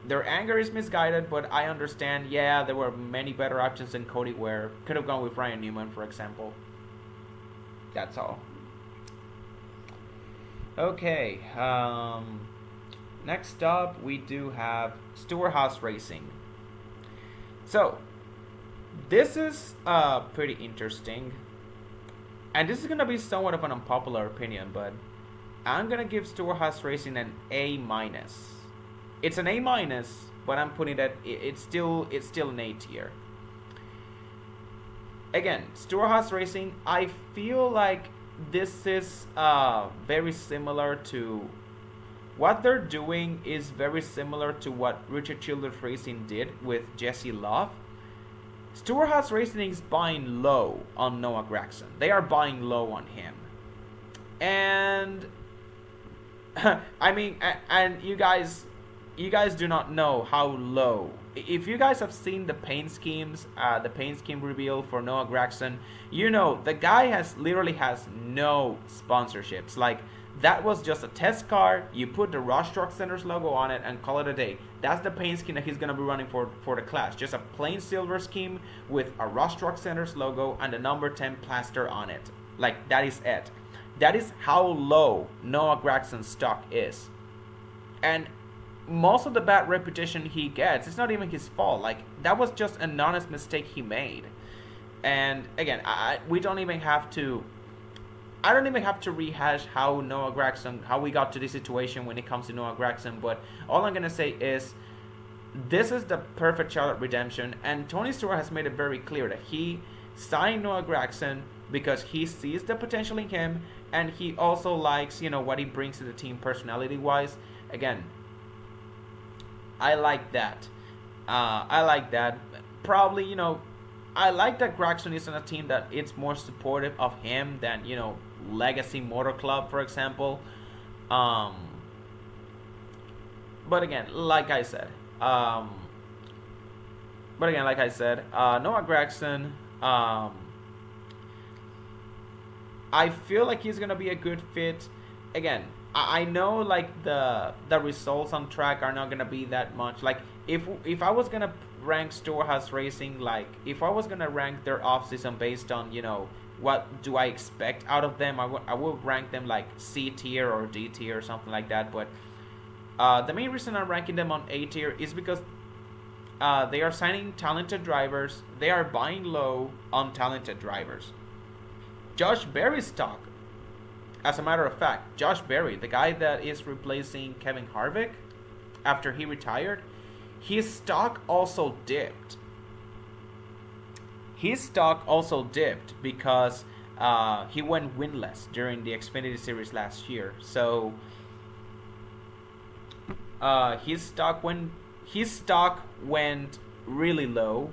Their anger is misguided, but I understand. Yeah, there were many better options than Cody Ware. Could have gone with Ryan Newman, for example. That's all. Okay. Next up, we do have Stewart-Haas Racing. So, this is pretty interesting. And this is going to be somewhat of an unpopular opinion, but I'm going to give Stewart-Haas Racing an A-. It's an A minus, but I'm putting that it's still an A tier. Again, Stewart-Haas Racing, I feel like this is very similar to what they're doing is very similar to what Richard Childress Racing did with Jesse Love. Stewart-Haas Racing is buying low on Noah Gragson. They are buying low on him. And I mean, and you guys do not know how low. If you guys have seen the paint schemes, the paint scheme reveal for Noah Gragson, you know the guy literally has no sponsorships. Like, that was just a test car. You put the Rush Truck Centers logo on it and call it a day. That's the paint scheme that he's gonna be running for the class. Just a plain silver scheme with a Rush Truck Centers logo and the number 10 plaster on it. Like, that is it. That is how low Noah Gragson's stock is. And most of the bad reputation he gets, it's not even his fault. Like, that was just an honest mistake he made. And again, we don't even have to. I don't even have to rehash how Noah Gragson, how we got to this situation when it comes to Noah Gragson. But all I'm gonna say is, this is the perfect Charlotte redemption, and Tony Stewart has made it very clear that he signed Noah Gragson because he sees the potential in him, and he also likes, what he brings to the team personality-wise. Again, I like that. Probably, I like that Gragson is on a team that it's more supportive of him than, Legacy Motor Club, for example. But again, like I said, Noah Gragson, I feel like he's gonna be a good fit. Again, I know like the results on track are not gonna be that much. Like, if I was gonna rank Stewart-Haas Racing, like if I was gonna rank their offseason based on what do I expect out of them, I would rank them like C tier or D tier or something like that. But the main reason I'm ranking them on A tier is because they are signing talented drivers. They are buying low on talented drivers. Josh Berry's stock, as a matter of fact, Josh Berry, the guy that is replacing Kevin Harvick after he retired, his stock also dipped. His stock also dipped because he went winless during the Xfinity Series last year. So his stock went really low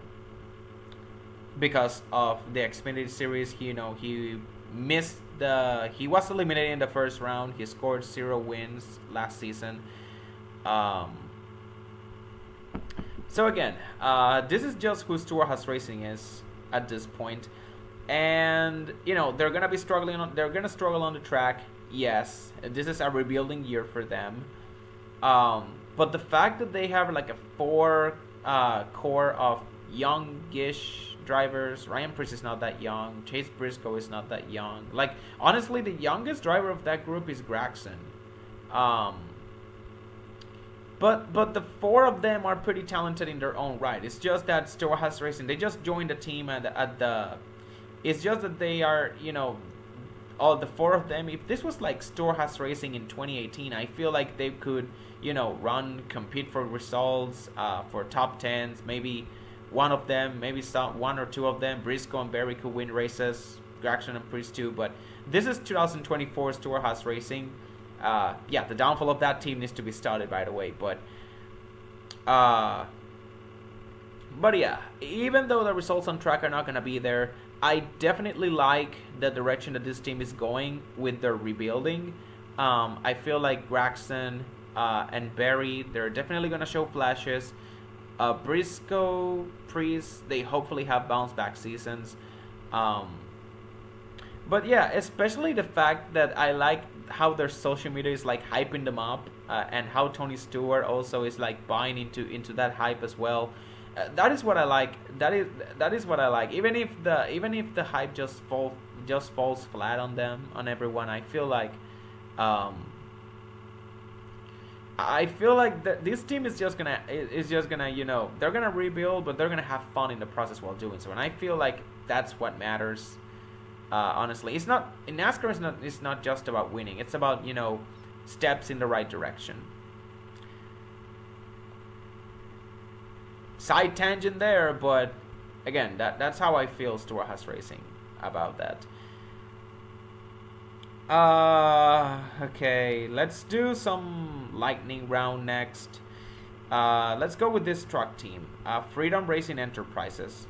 because of the Xfinity Series. He was eliminated in the first round. He scored 0 wins last season. So again, this is just who Stewart-Haas Racing is at this point, and they're gonna struggle on the track. Yes, this is a rebuilding year for them. But the fact that they have like a core of youngish drivers. Ryan Preece is not that young. Chase Briscoe is not that young. Like, honestly, the youngest driver of that group is Gragson. But the 4 of them are pretty talented in their own right. It's just that Stewart-Haas Racing, they just joined the team it's just that they are, all the 4 of them. If this was like Stewart-Haas Racing in 2018, I feel like they could, compete for results, for top 10s, maybe one of them, maybe one or two of them, Briscoe and Berry could win races, Gragson and Preece too. But this is 2024 Stewart-Haas Racing. The downfall of that team needs to be started, by the way. But yeah, even though the results on track are not going to be there, I definitely like the direction that this team is going with their rebuilding. I feel like Gragson and Berry, they're definitely going to show flashes. Briscoe, Preece, they hopefully have bounce back seasons. But yeah, especially the fact that I like how their social media is like hyping them up, and how Tony Stewart also is like buying into that hype as well. That is what I like. That is what I like. Even if the hype just falls flat on them, on everyone, I feel like that this team is just gonna they're gonna rebuild, but they're gonna have fun in the process while doing so, and I feel like that's what matters. Honestly, it's not in NASCAR. It's not just about winning. It's about steps in the right direction. side tangent there, but again, that's how I feel Stura Haas Racing about that. Okay, let's do some lightning round next. Let's go with this truck team, Freedom Racing Enterprises.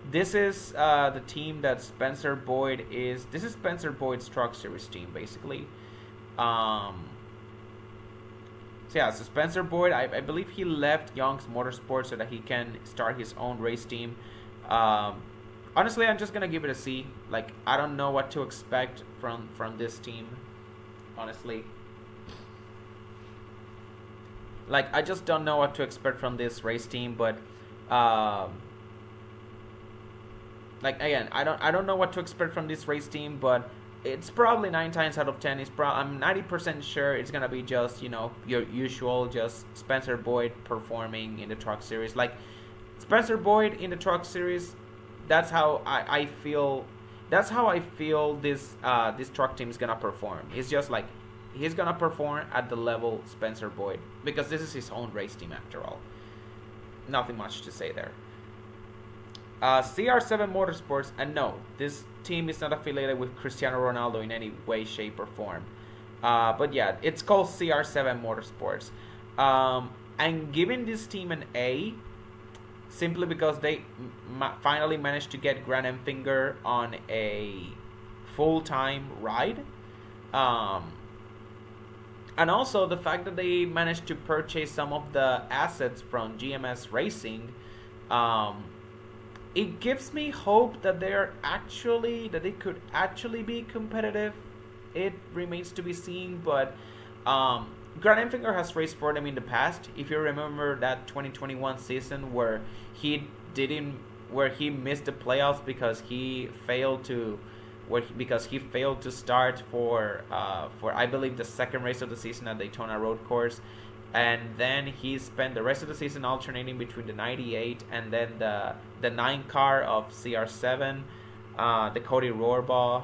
This is the team that Spencer Boyd is. This is Spencer Boyd's Truck Series team, basically. So Spencer Boyd, I believe he left Young's Motorsports so that he can start his own race team. Honestly, I'm just gonna give it a C. Like, I don't know what to expect from this team. Honestly, like, I just don't know what to expect from this race team. But like, again, I don't know what to expect from this race team. But it's probably 9 times out of 10. I'm 90% sure it's gonna be just, your usual, just Spencer Boyd performing in the Truck Series. Like, Spencer Boyd in the Truck Series. That's how I feel. That's how I feel this truck team is gonna perform. It's just like he's gonna perform at the level Spencer Boyd, because this is his own race team after all. Nothing much to say there. CR7 Motorsports, and no, this team is not affiliated with Cristiano Ronaldo in any way, shape, or form. But yeah, it's called CR7 Motorsports. I'm giving this team an A, simply because they finally managed to get Grant Enfinger on a full-time ride. And also the fact that they managed to purchase some of the assets from GMS Racing, it gives me hope that they could actually be competitive. It remains to be seen, but Grant Enfinger has raced for them in the past. If you remember that 2021 season where he missed the playoffs because he failed to start for I believe the second race of the season at Daytona Road Course, and then he spent the rest of the season alternating between the 98 and then the 9 car of CR7, the Cody Rohrbaugh.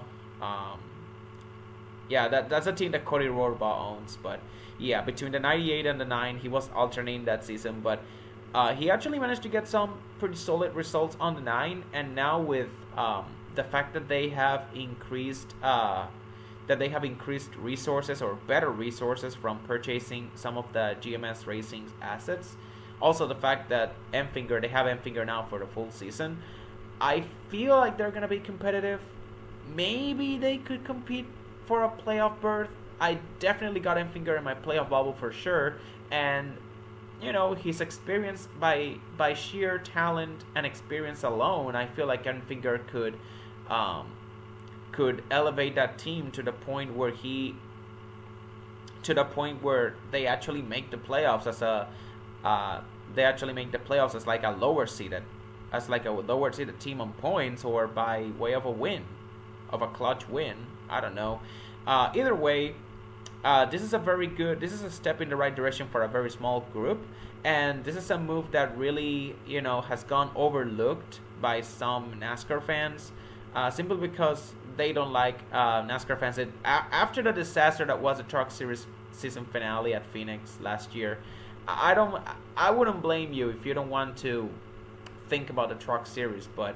That's a team that Cody Rohrbaugh owns, but yeah, between the 98 and the 9, he was alternating that season, but he actually managed to get some pretty solid results on the 9, and now with the fact that they have increased resources, or better resources, from purchasing some of the GMS Racing's assets. Also, the fact that they have Enfinger now for the full season, I feel like they're gonna be competitive. Maybe they could compete for a playoff berth. I definitely got Enfinger in my playoff bubble for sure, and his experience, by sheer talent and experience alone, I feel like Enfinger could elevate that team to the point where they actually make the playoffs as like a lower seeded team on points, or by way of a clutch win. I don't know. Either way, this is a step in the right direction for a very small group, and this is a move that really has gone overlooked by some NASCAR fans, simply because they don't like NASCAR fans. After the disaster that was the Truck Series season finale at Phoenix last year, I wouldn't blame you if you don't want to think about the Truck Series, but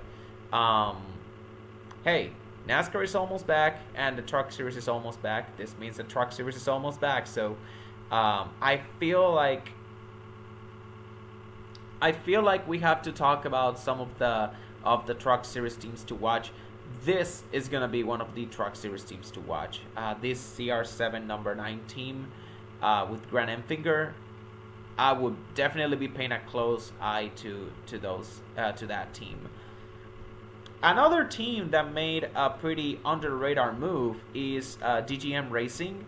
hey, NASCAR is almost back, and the Truck Series is almost back. This means the Truck Series is almost back. So, I feel like we have to talk about some of the Truck Series teams to watch. This is gonna be one of the Truck Series teams to watch. This CR7 number 9 team with Grant Enfinger, I would definitely be paying a close eye to that team. Another team that made a pretty under-the-radar move is DGM Racing.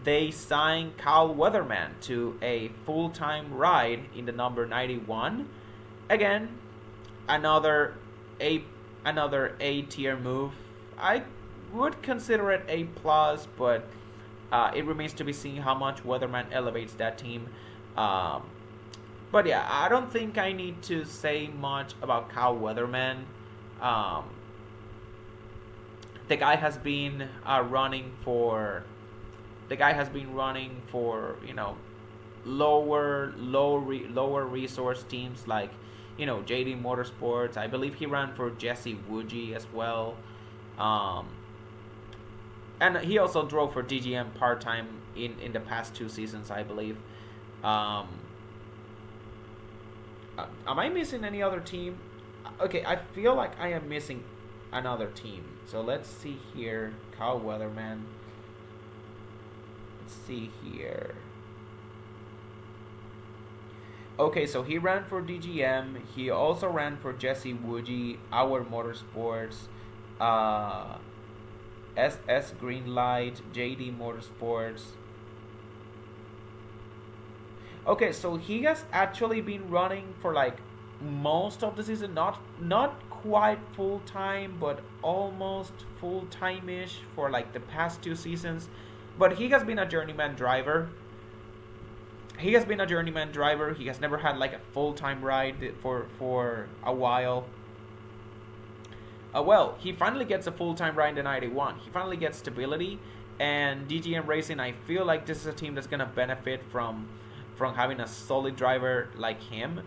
They signed Kyle Weatherman to a full-time ride in the number 91. Again, another A-tier move. I would consider it A+, but it remains to be seen how much Weatherman elevates that team. But yeah, I don't think I need to say much about Kyle Weatherman. The guy has been running for lower resource teams like, JD Motorsports. I believe he ran for Jesse Woogie as well. Um, and he also drove for DGM part time in the past 2 seasons, I believe. Um, am I missing any other team? Okay, I feel like I am missing another team. So let's see here. Kyle Weatherman. Let's see here. Okay, so he ran for DGM. He also ran for Jesse Woogie, Our Motorsports, SS Greenlight, JD Motorsports. Okay, so he has actually been running for like most of the season, not quite full time, but almost full time ish for like the past 2 seasons. But he has been a journeyman driver. He has never had like a full time ride for a while. Well, he finally gets a full time ride in the 91. He finally gets stability, and DGM Racing. I feel like this is a team that's gonna benefit from having a solid driver like him.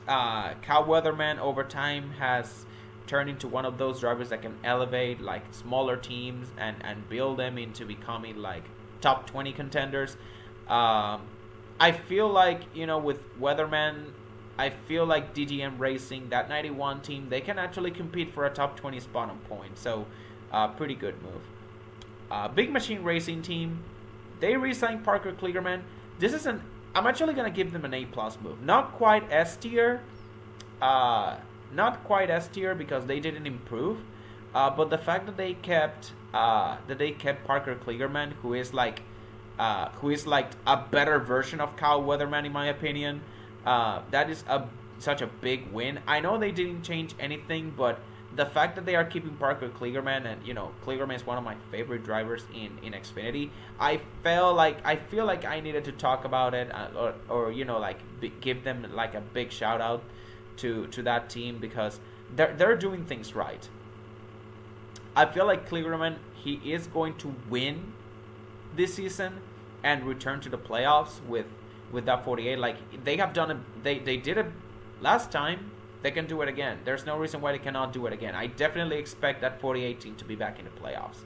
Cal Weatherman over time has turned into one of those drivers that can elevate like smaller teams and build them into becoming like top 20 contenders. I feel like, with Weatherman, I feel like DGM Racing, that 91 team, they can actually compete for a top 20 spot on points. So, pretty good move. Big Machine Racing team, they re-signed Parker Kligerman. I'm actually going to give them an A+ move. Not quite S tier. Because they didn't improve. But the fact that they kept Parker Kligerman, who is like a better version of Kyle Weatherman in my opinion, that is such a big win. I know they didn't change anything, but the fact that they are keeping Parker Kligerman, and Kligerman is one of my favorite drivers in Xfinity. I feel like I needed to talk about it, or give them like a big shout out to that team, because they're doing things right. I feel like Kligerman, he is going to win this season and return to the playoffs with that 48. Like they have done it, they did it last time. They can do it again. There's no reason why they cannot do it again. I definitely expect that 48 team to be back in the playoffs.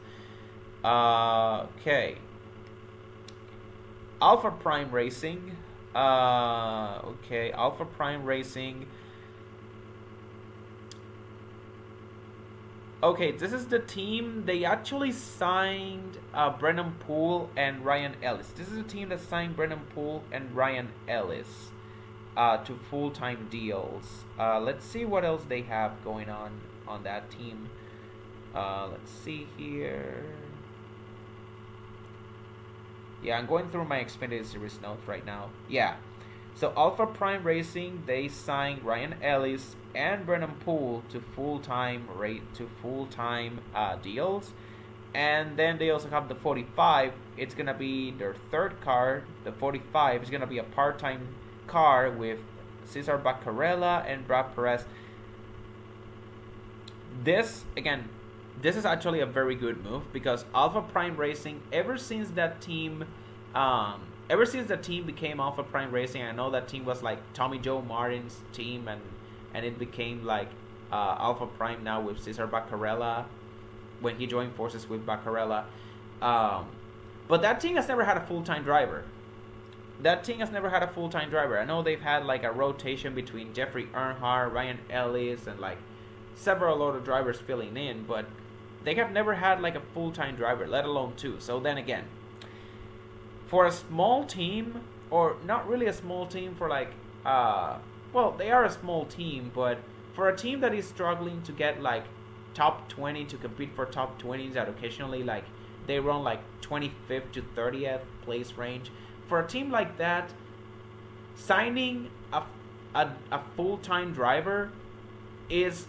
Okay. Alpha Prime Racing. Alpha Prime Racing. Okay, this is the team. They actually signed Brennan Poole and Ryan Ellis. This is the team that signed Brennan Poole and Ryan Ellis to full-time deals. Let's see what else they have going on that team. Let's see here. Yeah, I'm going through my Xfinity Series notes right now. Yeah. So Alpha Prime Racing, they signed Ryan Ellis and Brennan Poole to full-time deals. And then they also have the 45. It's going to be their third car. The 45 is going to be a part-time car with Cesar Baccarella and Brad Perez. This is actually a very good move, because Alpha Prime Racing, ever since the team became Alpha Prime Racing, I know that team was like Tommy Joe Martin's team, and it became like Alpha Prime now with Cesar Baccarella when he joined forces with Baccarella. But that team has never had a full-time driver. I know they've had like a rotation between Jeffrey Earnhardt, Ryan Ellis, and like several other drivers filling in, but they have never had like a full-time driver, let alone two. So then again, for a small team, or not really a small team, for like they are a small team, but for a team that is struggling to get like top 20, to compete for top 20s, that occasionally like they run like 25th to 30th place range, for a team like that, signing a full-time driver is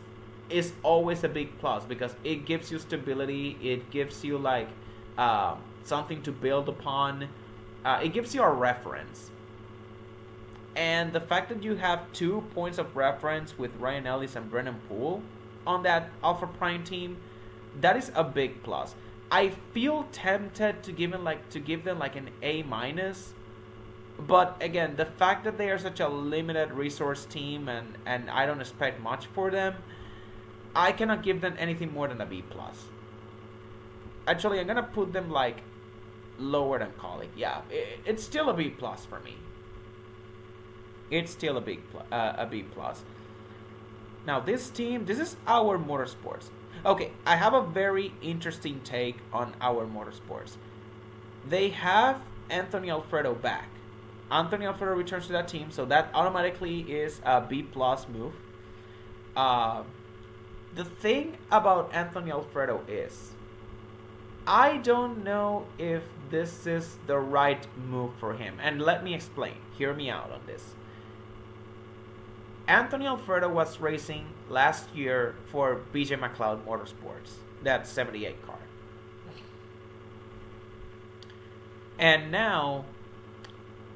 always a big plus, because it gives you stability, it gives you like something to build upon, it gives you a reference. And the fact that you have 2 points of reference with Ryan Ellis and Brennan Poole on that Alpha Prime team, that is a big plus. I feel tempted to give them like an A-, But again, the fact that they are such a limited resource team, and I don't expect much for them, I cannot give them anything more than a B plus. Actually, I'm gonna put them like lower than colleague. Yeah, it's still a B plus for me. It's still a B plus. Now this team, this is our motorsports. Okay, I have a very interesting take on our motorsports. They have Anthony Alfredo back. Anthony Alfredo returns to that team, so that automatically is a B plus move. Uh, the thing about Anthony Alfredo is, I don't know if this is the right move for him. And let me explain. Hear me out on this. Anthony Alfredo was racing last year for BJ McLeod Motorsports, that 78 car. And now,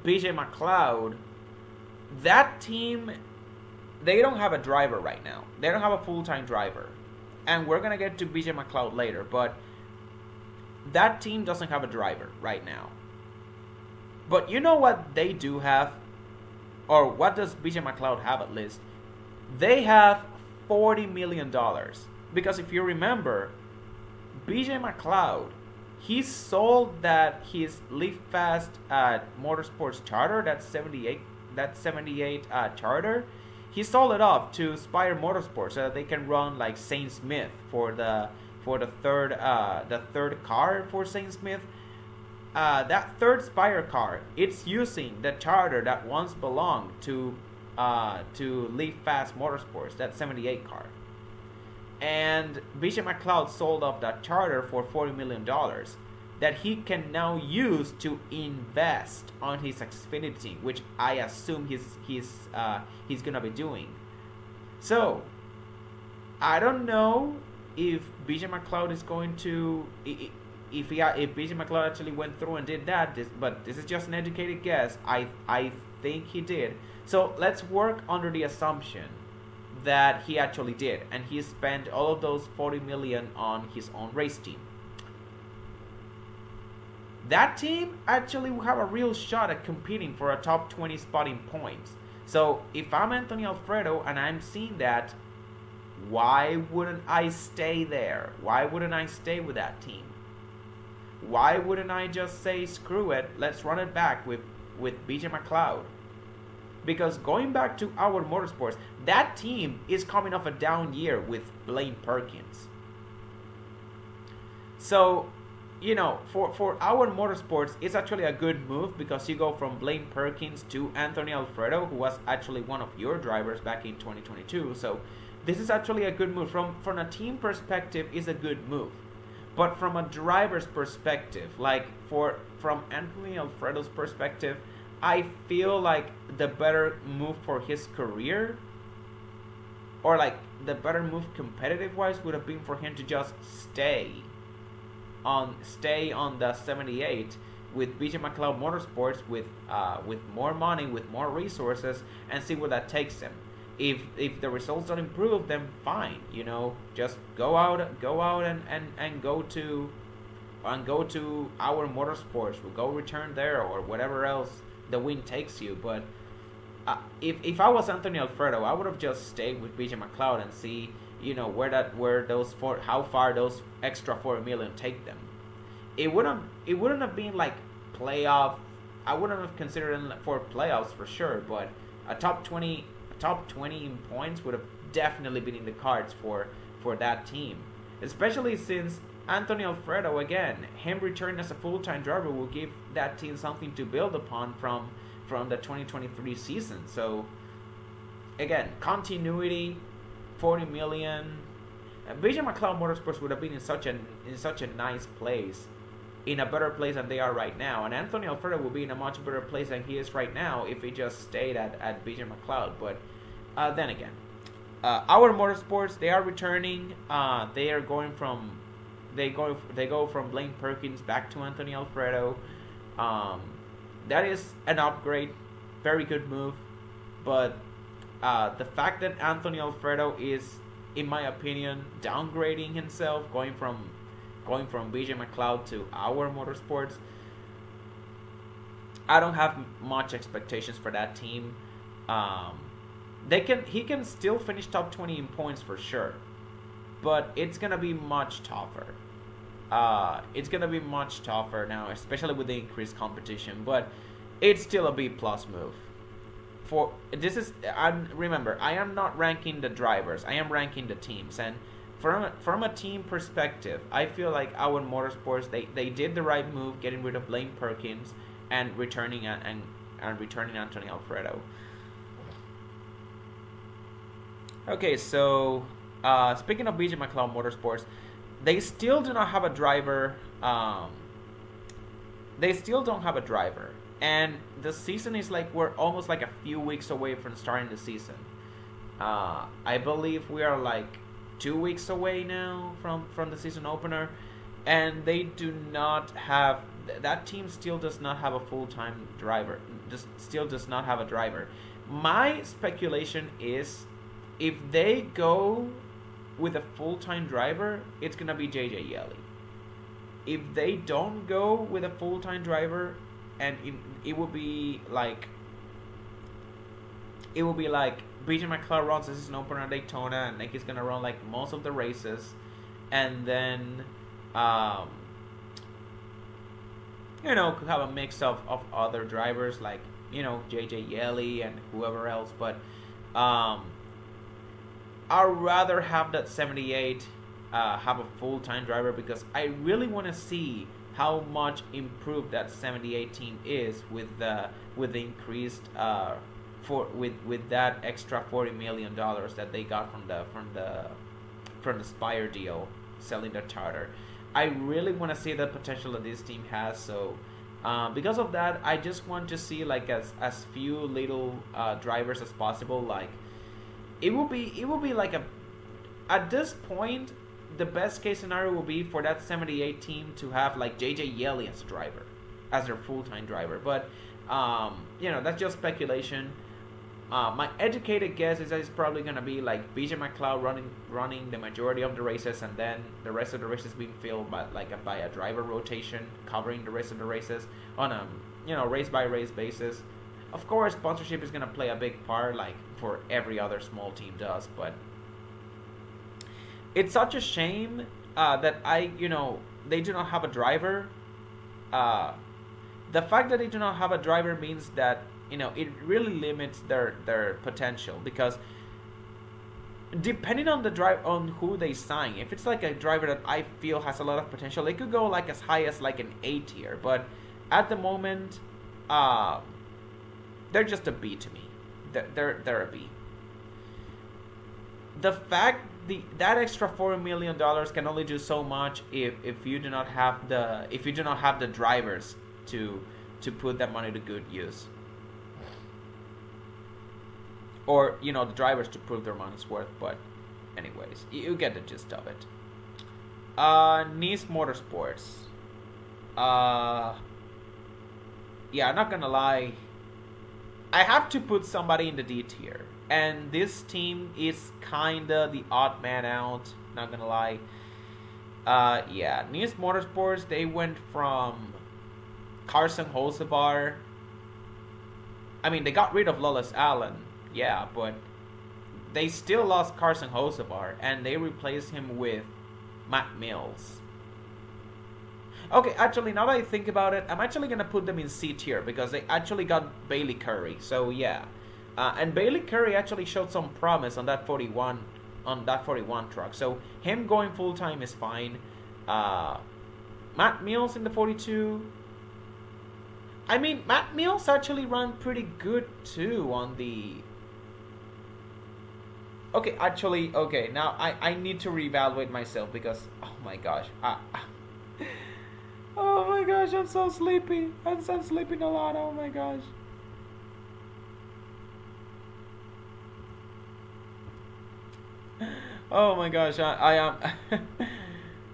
BJ McLeod, that team, they don't have a driver right now. They don't have a full-time driver. And we're going to get to BJ McLeod later, but that team doesn't have a driver right now. But you know what they do have? Or what does BJ McLeod have at least? They have $40 million. Because if you remember, BJ McLeod, he sold his Live Fast Motorsports charter, that 78 charter. He sold it off to Spire Motorsports so that they can run like Saint Smith for the third car for Saint Smith. That third Spire car, it's using the charter that once belonged to Live Fast Motorsports, that 78 car. And BJ McLeod sold off that charter for $40 million that he can now use to invest on his Xfinity, which I assume he's gonna be doing. So I don't know if BJ McLeod is going to, if BJ McLeod actually went through and did that, but this is just an educated guess. I think he did. So let's work under the assumption that he actually did, and he spent all of those $40 million on his own race team. That team actually will have a real shot at competing for a top 20 spot in points. So if I'm Anthony Alfredo and I'm seeing that, why wouldn't I stay there? Why wouldn't I stay with that team? Why wouldn't I just say, screw it, let's run it back with BJ McLeod? Because going back to our motorsports, that team is coming off a down year with Blaine Perkins. So, you know, for our motorsports, it's actually a good move because you go from Blaine Perkins to Anthony Alfredo, who was actually one of your drivers back in 2022. So this is actually a good move. From a team perspective, it's a good move. But from a driver's perspective, like from Anthony Alfredo's perspective, I feel like the better move for his career, or like the better move competitive wise, would have been for him to just stay on the 78 with BJ McLeod Motorsports with more money, with more resources, and see where that takes him. If the results don't improve, then fine, you know, just go out and go to our motorsports. We'll go return there or whatever else the wind takes you. But if I was Anthony Alfredo, I would have just stayed with BJ McLeod and see, you know, how far those extra $4 million take them. It wouldn't have been like playoff. I wouldn't have considered it for playoffs for sure, but a top 20 in points would have definitely been in the cards for that team, especially since Anthony Alfredo, again, him returning as a full-time driver will give that team something to build upon from the 2023 season. So again, continuity, $40 million. BJ McLeod Motorsports would have been in such a nice place, in a better place than they are right now. And Anthony Alfredo will be in a much better place than he is right now if he just stayed at BJ McLeod. But then again, our motorsports, they are returning. They go from Blaine Perkins back to Anthony Alfredo. That is an upgrade, very good move. But the fact that Anthony Alfredo is, in my opinion, downgrading himself, going from BJ McLeod to our motorsports, I don't have much expectations for that team. Um, he can still finish top 20 in points for sure, but it's gonna be much tougher. It's gonna be much tougher now, especially with the increased competition. But it's still a B plus move. For this is, remember, I am not ranking the drivers. I am ranking the teams, and from a team perspective, I feel like our Motorsports they did the right move, getting rid of Blaine Perkins and returning returning Anthony Alfredo. Okay, so speaking of BJ McLeod Motorsports, they still do not have a driver. They still don't have a driver, and the season is like we're almost like a few weeks away from starting the season. I believe we are like 2 weeks away now from the season opener, and they do not have that team. Still does not have a full-time driver. Just still does not have a driver. My speculation is, if they go with a full-time driver, it's gonna be JJ Yeley. If they don't go with a full-time driver, and it will be like BJ McLeod runs the season opener at Daytona, and like he's gonna run like most of the races, and then could have a mix of other drivers like JJ Yeley and whoever else, but I'd rather have that 78 have a full-time driver, because I really want to see how much improved that 78 team is with the increased with that extra $40 million that they got from the Spire deal, selling the charter. I really want to see the potential that this team has. So because of that, I just want to see like as few little drivers as possible. Like it will be like at this point, the best case scenario will be for that 78 team to have like JJ Yeley as a driver, as their full-time driver. But that's just speculation. My educated guess is that it's probably gonna be like BJ McLeod running the majority of the races, and then the rest of the races being filled by a driver rotation, covering the rest of the races on a race by race basis. Of course, sponsorship is gonna play a big part, like for every other small team does. But it's such a shame that they do not have a driver. The fact that they do not have a driver means that it really limits their potential, because depending on on who they sign, if it's like a driver that I feel has a lot of potential, they could go like as high as like an A tier. But at the moment, they're just a B to me. They're a B. The fact that extra $4 million can only do so much if you do not have the drivers to put that money to good use, or the drivers to prove their money's worth. But anyways, you get the gist of it. Nice Motorsports. Yeah, I'm not gonna lie, I have to put somebody in the D tier, and this team is kinda the odd man out, not gonna lie. Yeah, Nice Motorsports, they went from Carson Hocevar. I mean, they got rid of Lawless Allen, yeah, but they still lost Carson Hocevar, and they replaced him with Matt Mills. Okay, actually, now that I think about it, I'm actually gonna put them in C tier, because they actually got Bailey Curry. So yeah, and Bailey Curry actually showed some promise on that 41 truck. So him going full time is fine. Matt Mills in the 42. I mean, Matt Mills actually ran pretty good too on the. Okay, actually, okay. Now I need to reevaluate myself, because oh my gosh, oh my gosh, I'm so sleepy. I'm sleeping a lot. Oh my gosh. Oh my gosh, I am.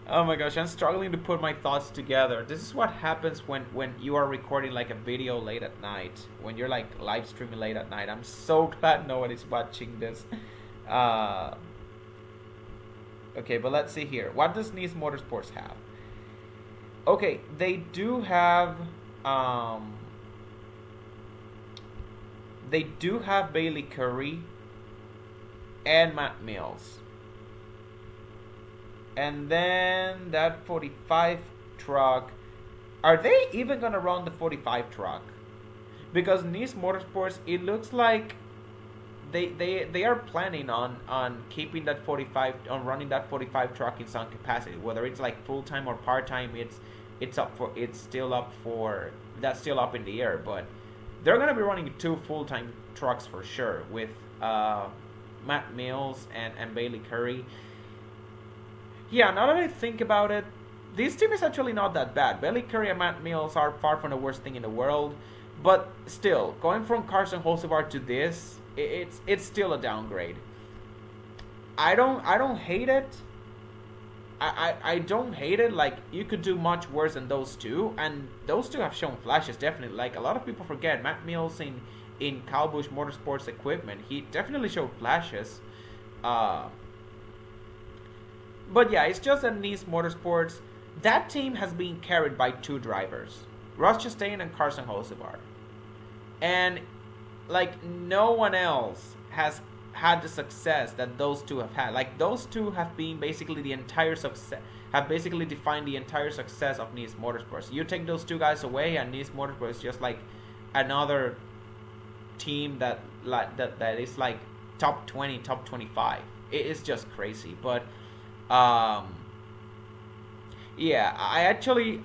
Oh my gosh, I'm struggling to put my thoughts together. This is what happens when you are recording like a video late at night. When you're like live streaming late at night. I'm so glad no one is watching this. Okay, but let's see here. What does Nice Motorsports have? Okay, they do have They do have Bailey Curry and Matt Mills. And then that 45 truck. Are they even gonna run the 45 truck? Because Nice Motorsports, it looks like they are planning on keeping that 45, on running that 45 truck in some capacity, whether it's like full time or part time. It's still up for, that's still up in the air, but they're gonna be running 2 full time trucks for sure with Matt Mills and Bailey Curry. Yeah, now that I think about it, this team is actually not that bad. Bailey Curry and Matt Mills are far from the worst thing in the world, but still, going from Carson Hocevar to this, it's still a downgrade. I don't hate it. I don't hate it. Like, you could do much worse than those two, and those two have shown flashes, definitely. Like, a lot of people forget Matt Mills in Kyle Busch Motorsports equipment, he definitely showed flashes. But yeah, it's just that Nice Motorsports, that team has been carried by 2 drivers, Ross Chastain and Carson Hocevar, and like no one else has had the success that those two have had. Like, those two have been basically the entire success, have basically defined the entire success of Nice Motorsports. You take those 2 guys away, and Nice Motorsports is just like another team that is like top 20, top 25. It is just crazy. But yeah, I actually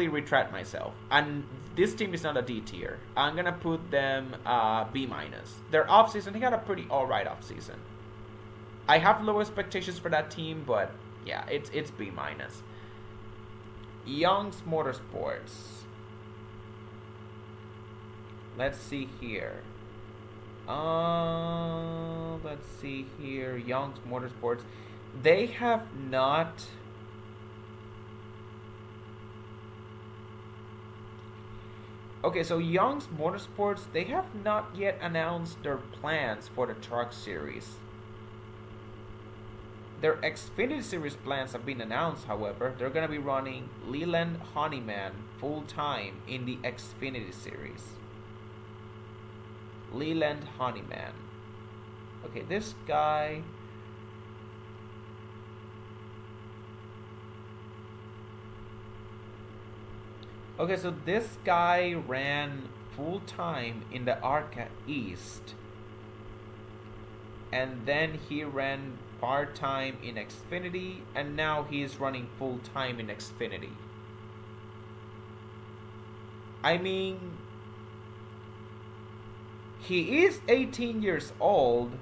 retract myself, and this team is not a D tier. I'm gonna put them B minus. Their offseason, they got a pretty alright offseason. I have low expectations for that team, but yeah, it's B minus. Young's Motorsports. Let's see here. Let's see here. Young's Motorsports. They have not. Okay, so Young's Motorsports, they have not yet announced their plans for the Truck Series. Their Xfinity Series plans have been announced, however. They're going to be running Leland Honeyman full-time in the Xfinity Series. Leland Honeyman. Okay, this guy... Okay, so this guy ran full-time in the ARCA East. And then he ran part-time in Xfinity, and now he's running full-time in Xfinity. I mean, he is 18 years old.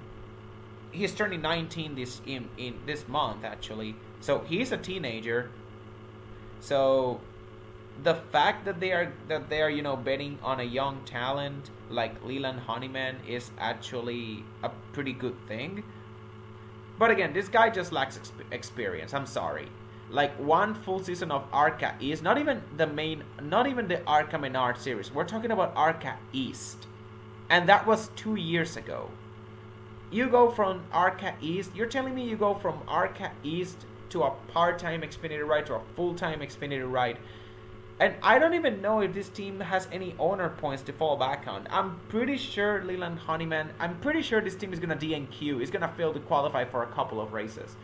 He's turning 19 in this month, actually. So he's a teenager. So the fact that they are betting on a young talent like Leland Honeyman is actually a pretty good thing. But again, this guy just lacks experience. I'm sorry. Like, one full season of ARCA East, not even the ARCA Menard series. We're talking about ARCA East, and that was 2 years ago. You go from ARCA East. You're telling me you go from ARCA East to a part-time Xfinity ride to a full-time Xfinity ride. And I don't even know if this team has any owner points to fall back on. I'm pretty sure Leland Honeyman, I'm pretty sure this team is going to DNQ. It's going to fail to qualify for a couple of races.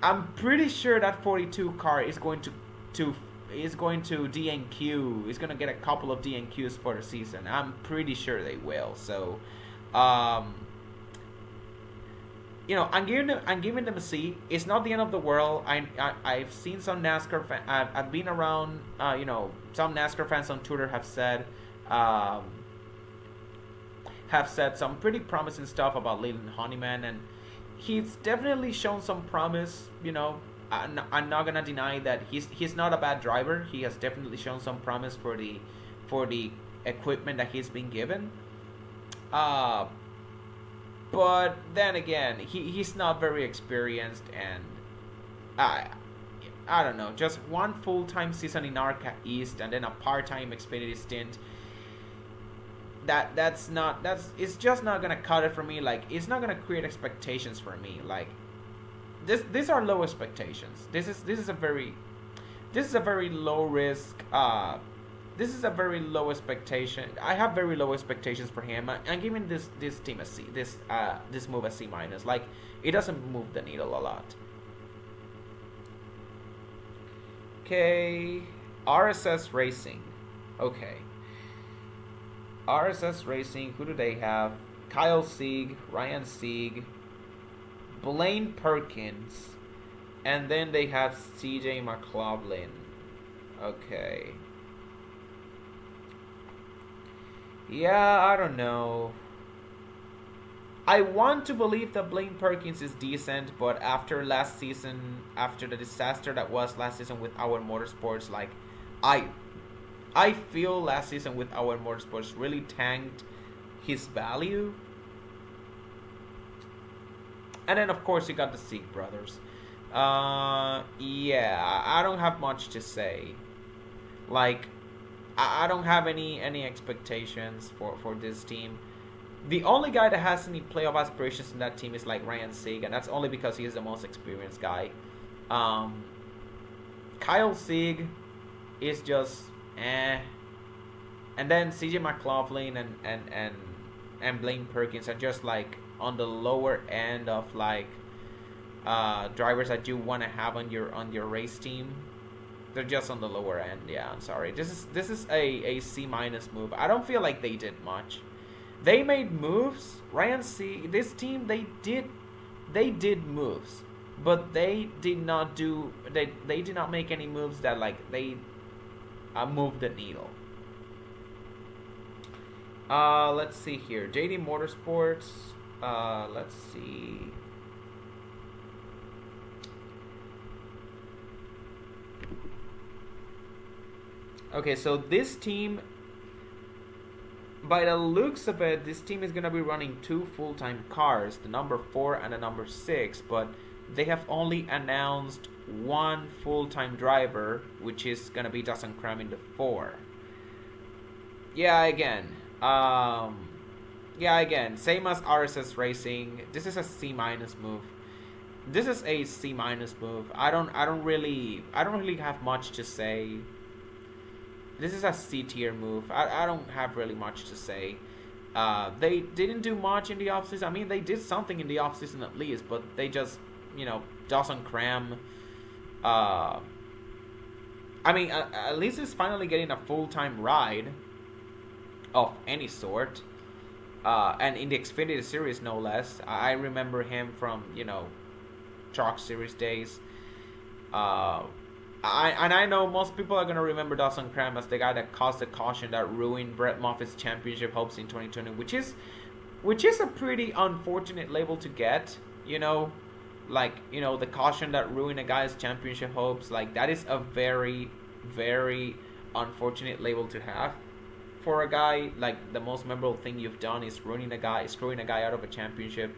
I'm pretty sure that 42 car is going to DNQ. It's going to get a couple of DNQs for the season. I'm pretty sure they will. So, I'm giving them a C. It's not the end of the world. I've seen some NASCAR fans. I've been around. Some NASCAR fans on Twitter have said some pretty promising stuff about Leland Honeyman, and he's definitely shown some promise. I'm not gonna deny that he's not a bad driver. He has definitely shown some promise for the equipment that he's been given. But then again, he's not very experienced, and I don't know. Just one full-time season in ARCA East and then a part-time Xfinity stint. It's just not gonna cut it for me. Like, it's not gonna create expectations for me. Like, these are low expectations. This is a very low risk this is a very low expectation. I have very low expectations for him. I'm giving this team a C. This move a C minus. Like, it doesn't move the needle a lot. Okay, RSS Racing. Okay, RSS Racing. Who do they have? Kyle Sieg, Ryan Sieg, Blaine Perkins, and then they have CJ McLaughlin. Okay. Yeah, I don't know. I want to believe that Blaine Perkins is decent, but after last season, after the disaster that was last season with our motorsports, like, I I feel last season with our motorsports really tanked his value. And then of course you got the Sieg brothers. Yeah, I don't have much to say. Like, I don't have any expectations for this team. The only guy that has any playoff aspirations in that team is like Ryan Sieg, and that's only because he is the most experienced guy. Kyle Sieg is just and then CJ McLaughlin and Blaine Perkins are just like on the lower end of like drivers that you want to have on your race team. They're just on the lower end. Yeah, I'm sorry. This is a C minus move. I don't feel like they did much. They made moves. Ryan C. This team they did moves, but they did not do they did not make any moves that like they moved the needle. Let's see here. JD Motorsports. Let's see. Okay, so this team, by the looks of it, this team is going to be running two full-time cars, the number 4 and the number 6, but they have only announced one full-time driver, which is going to be Dawson Cram in the 4. Yeah, again, same as RSS Racing. This is a C minus move. This is a C minus move. I don't really have much to say. This is a C tier move. I don't have really much to say. They didn't do much in the offseason. I mean, they did something in the offseason at least, but they just, Dawson Cram. I mean, at least he's finally getting a full-time ride of any sort. And in the Xfinity Series, no less. I remember him from, Truck Series days. I know most people are going to remember Dawson Cram as the guy that caused the caution that ruined Brett Moffitt's championship hopes in 2020, which is a pretty unfortunate label to get, the caution that ruined a guy's championship hopes. Like, that is a very, very unfortunate label to have for a guy. Like, the most memorable thing you've done is screwing a guy out of a championship.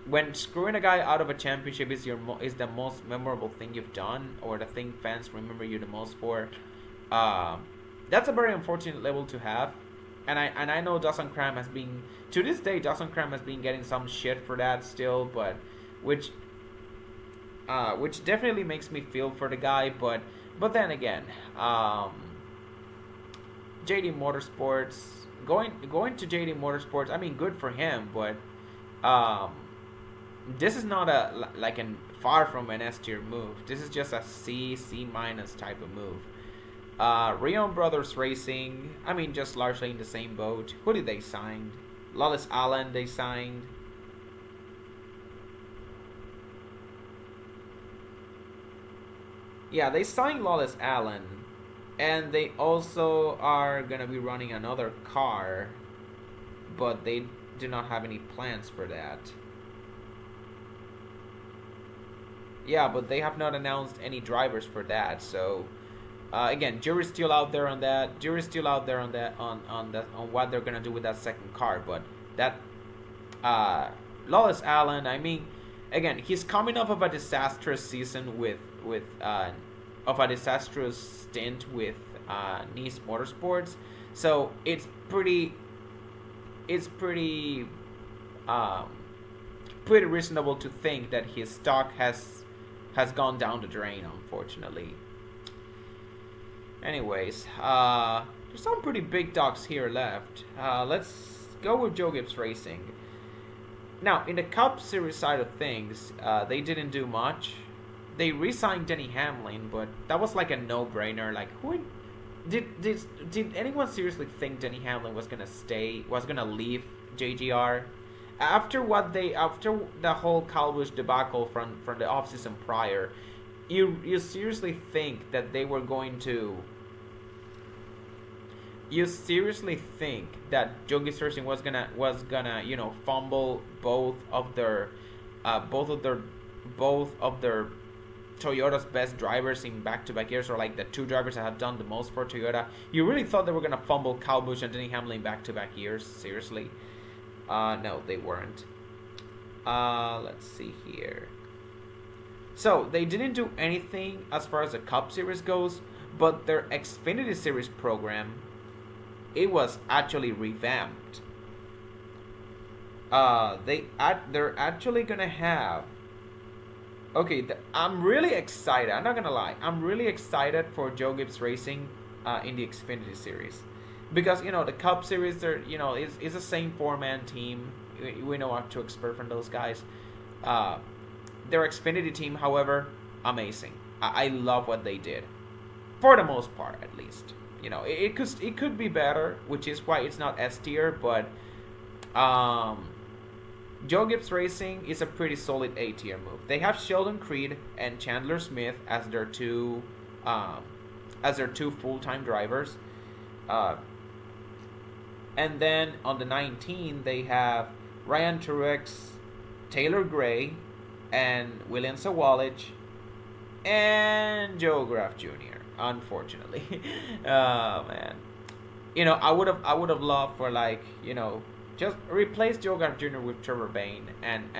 When screwing a guy out of a championship is the most memorable thing you've done, or the thing fans remember you the most for, that's a very unfortunate level to have. And I know Dawson Cram has been, to this day, Dawson Cram has been getting some shit for that still, but which definitely makes me feel for the guy. But then again, JD Motorsports, going to JD Motorsports, I mean, good for him, but this is not far from an S tier move. This is just a C minus type of move. Rion Brothers Racing, I mean, just largely in the same boat. Who did they sign? Lawless Allen they signed. Yeah, they signed Lawless Allen, and they also are gonna be running another car, but they do not have any plans for that. Yeah, but they have not announced any drivers for that. So, again, jury's still out there on that. Jury's still out there on that on what they're gonna do with that second car. But that Lawless Allen, I mean, again, he's coming off of a disastrous season of a disastrous stint with Nice Motorsports. So it's pretty reasonable to think that his stock has gone down the drain, unfortunately. Anyways, there's some pretty big dogs here left. Let's go with Joe Gibbs Racing. Now, in the Cup Series side of things, they didn't do much. They re-signed Denny Hamlin, but that was like a no-brainer. Like, who did anyone seriously think Denny Hamlin was gonna leave JGR? After the whole Kyle Busch debacle from the offseason prior, you seriously think that they were going to? You seriously think that Joe Gibbs Racing was gonna fumble both of their Toyota's best drivers in back-to-back years, or like the two drivers that have done the most for Toyota? You really thought they were gonna fumble Kyle Busch and Denny Hamlin back-to-back years? Seriously? No, they weren't. Let's see here. So they didn't do anything as far as the Cup Series goes, but their Xfinity Series program, it was actually revamped. They're actually gonna have. Okay, I'm really excited. I'm not gonna lie. I'm really excited for Joe Gibbs Racing in the Xfinity Series, because the Cup Series, is the same 4-man team. We know what to expect from those guys. Their Xfinity team, however, amazing. I love what they did, for the most part, at least. It could be better, which is why it's not S tier. But Joe Gibbs Racing is a pretty solid A tier move. They have Sheldon Creed and Chandler Smith as their two full-time drivers. And then on the 19, they have Ryan Truex, Taylor Gray, and William Sawalich, and Joe Graf Jr. Unfortunately, oh man, I would have loved for just replace Joe Graf Jr. with Trevor Bayne, and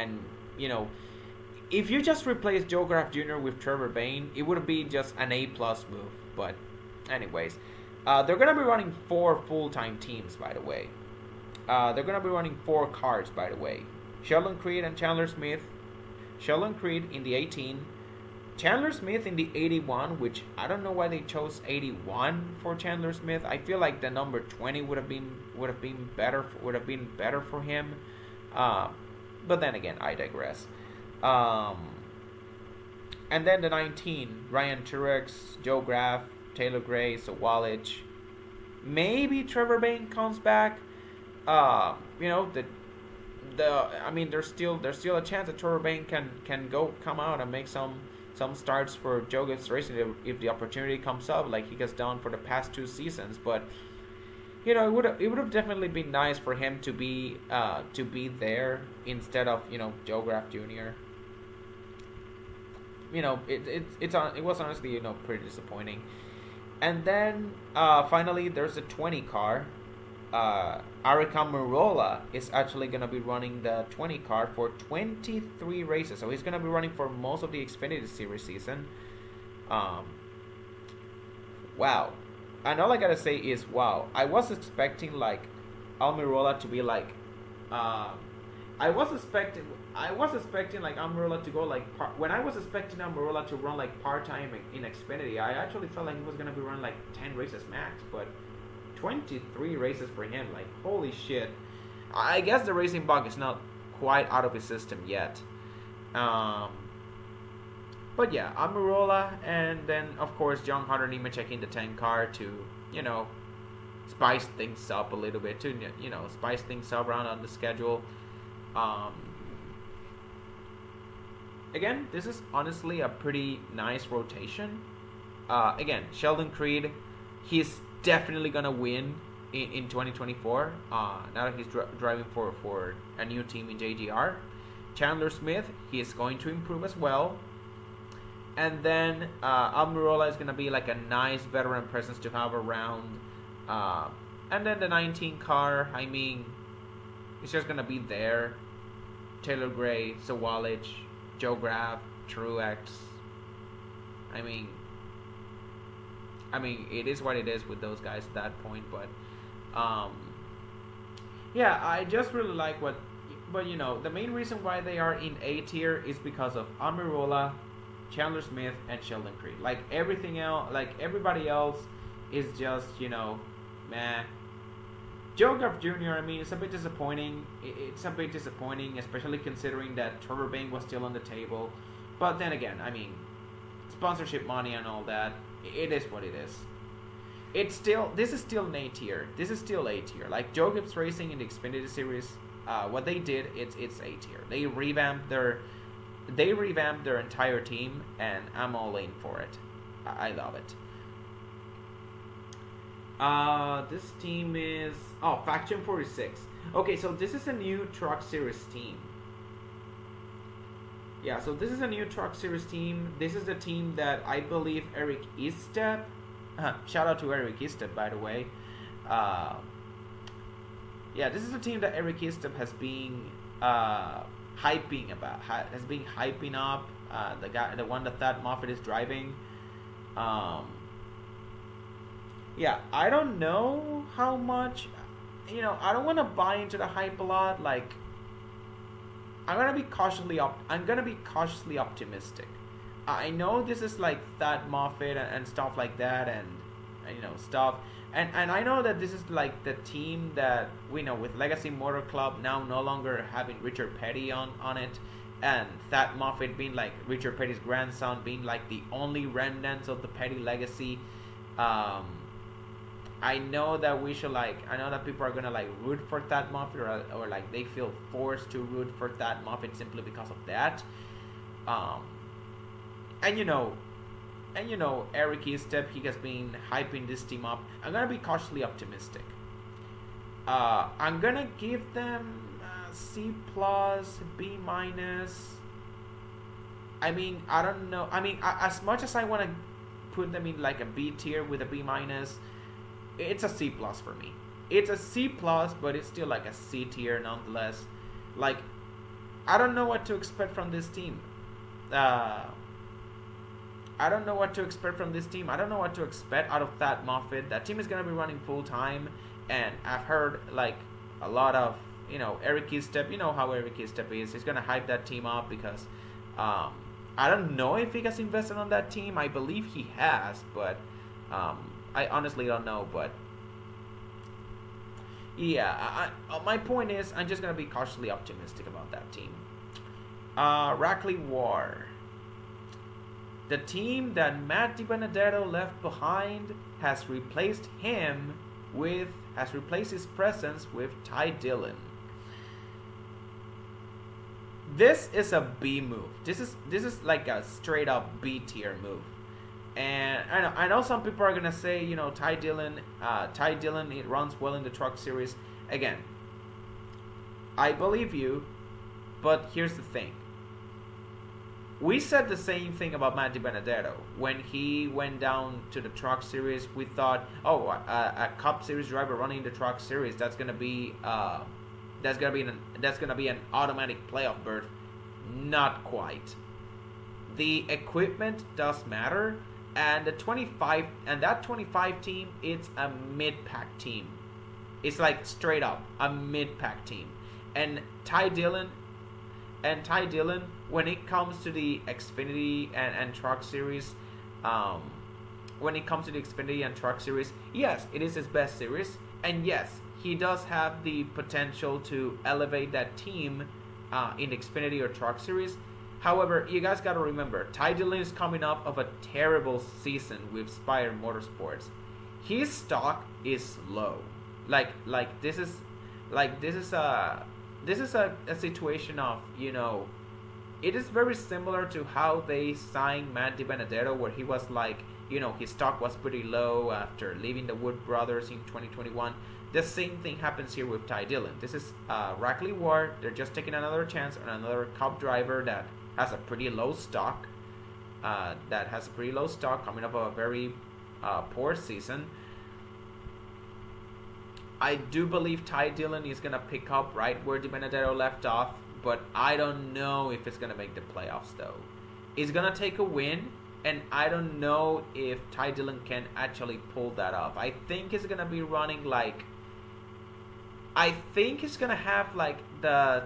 if you just replace Joe Graf Jr. with Trevor Bayne, it would be just an A+ move. But anyways, they're gonna be running 4 full-time teams, by the way. They're gonna be running 4 cars, by the way. Sheldon Creed and Chandler Smith. Sheldon Creed in the 18, Chandler Smith in the 81, which I don't know why they chose 81 for Chandler Smith. I feel like the number 20 would have been better for him. But then again, I digress. And then the 19, Ryan Truex, Joe Graf, Taylor Gray, Sawalich. Maybe Trevor Bayne comes back. There's still a chance that Trevor Bayne can come out and make some starts for Joe Gibbs Racing if the opportunity comes up, like he has done for the past 2 seasons. But it would have definitely been nice for him to be there instead of Joe Graf Jr. It was honestly pretty disappointing. And then finally there's a 20 car. Arica Marola is actually going to be running the 20 car for 23 races. So he's going to be running for most of the Xfinity Series season. Wow. And all I got to say is, wow. I was expecting Almirola to be I was expecting Almirola to go when I was expecting Almirola to run part-time in Xfinity, I actually felt like he was going to be running 10 races max. But 23 races for him, holy shit. I guess the racing bug is not quite out of his system yet. But yeah, Almirola, and then of course John Hunter Nemechek in the 10 car to, spice things up a little bit, to, spice things up around on the schedule. Again, this is honestly a pretty nice rotation. Again, Sheldon Creed, he's definitely gonna win in 2024. Now that he's driving for a new team in JGR. Chandler Smith, he is going to improve as well. And then Almirola is gonna be a nice veteran presence to have around. And then the 19 car, it's just gonna be there. Taylor Gray, Sawalich, Joe Graf, Truex. It is what it is with those guys at that point, but yeah, I just really like but the main reason why they are in A tier is because of Almirola, Chandler Smith, and Sheldon Creed. Everything else, everybody else, is just, meh. Joe Guff Jr., I mean, it's a bit disappointing. It's a bit disappointing, especially considering that Trevor Bayne was still on the table. But then again, I mean, sponsorship money and all that, it is what it is. This is still an A tier. This is still A tier. Like Joe Gibbs Racing in the Xfinity Series, what they did, it's A tier. They revamped their entire team, and I'm all in for it. I love it. This team is Faction 46. Okay, so this is a new Truck Series team. Yeah, so this is a new Truck Series team. This is the team that I believe Eric Istep. Shout out to Eric Istep, by the way. Yeah, this is a team that Eric Istep has been hyping up. The one that Thad Moffitt is driving. Yeah, I don't know how much. I don't want to buy into the hype a lot. Like, I'm gonna be cautiously optimistic. I know this is like Thad Moffitt and stuff like that, and stuff, and I know that this is like the team that we know with Legacy Motor Club now no longer having Richard Petty on it, and Thad Moffitt being like Richard Petty's grandson, being like the only remnants of the Petty legacy. I know that people are gonna like root for Thad Moffitt, or like they feel forced to root for Thad Moffitt simply because of that. Eric Estep, he has been hyping this team up. I'm gonna be cautiously optimistic. I'm gonna give them C plus, B minus. I mean, I don't know. I mean, as much as I want to put them in like a B tier with a B minus, it's a C plus for me. It's a C plus, but it's still like a C tier nonetheless. Like, I don't know what to expect from this team. I don't know what to expect from this team. I don't know what to expect out of Thad Moffitt. That team is going to be running full time. And I've heard like a lot of, Eric Estep. You know how Eric Estep is. He's going to hype that team up because I don't know if he has invested on that team. I believe he has, but I honestly don't know. But yeah, my point is I'm just going to be cautiously optimistic about that team. Rackley War. The team that Matt DiBenedetto left behind has replaced his presence with Ty Dillon. This is a B move. This is like a straight up B tier move. And I know some people are gonna say, Ty Dillon, it runs well in the Truck Series. Again, I believe you, but here's the thing. We said the same thing about Matt DiBenedetto. When he went down to the Truck Series, we thought, a Cup Series driver running the Truck Series, that's gonna be an automatic playoff berth. Not quite. The equipment does matter, and that 25 team, it's a mid-pack team. It's like straight up a mid-pack team. And Ty Dillon, when it comes to the Xfinity and Truck Series, yes, it is his best series, and yes, he does have the potential to elevate that team in Xfinity or Truck Series. However, you guys gotta remember, Ty Dillon is coming up of a terrible season with Spire Motorsports. His stock is low. This is a situation of, it is very similar to how they signed Matt DiBenedetto, where he was like, his stock was pretty low after leaving the Wood Brothers in 2021. The same thing happens here with Ty Dillon. This is Rackley Ward. They're just taking another chance on another Cup driver that has a pretty low stock. Coming up a very poor season. I do believe Ty Dillon is going to pick up right where DiBenedetto left off, but I don't know if it's going to make the playoffs, though. He's going to take a win, and I don't know if Ty Dillon can actually pull that off. I think he's going to be running he's going to have the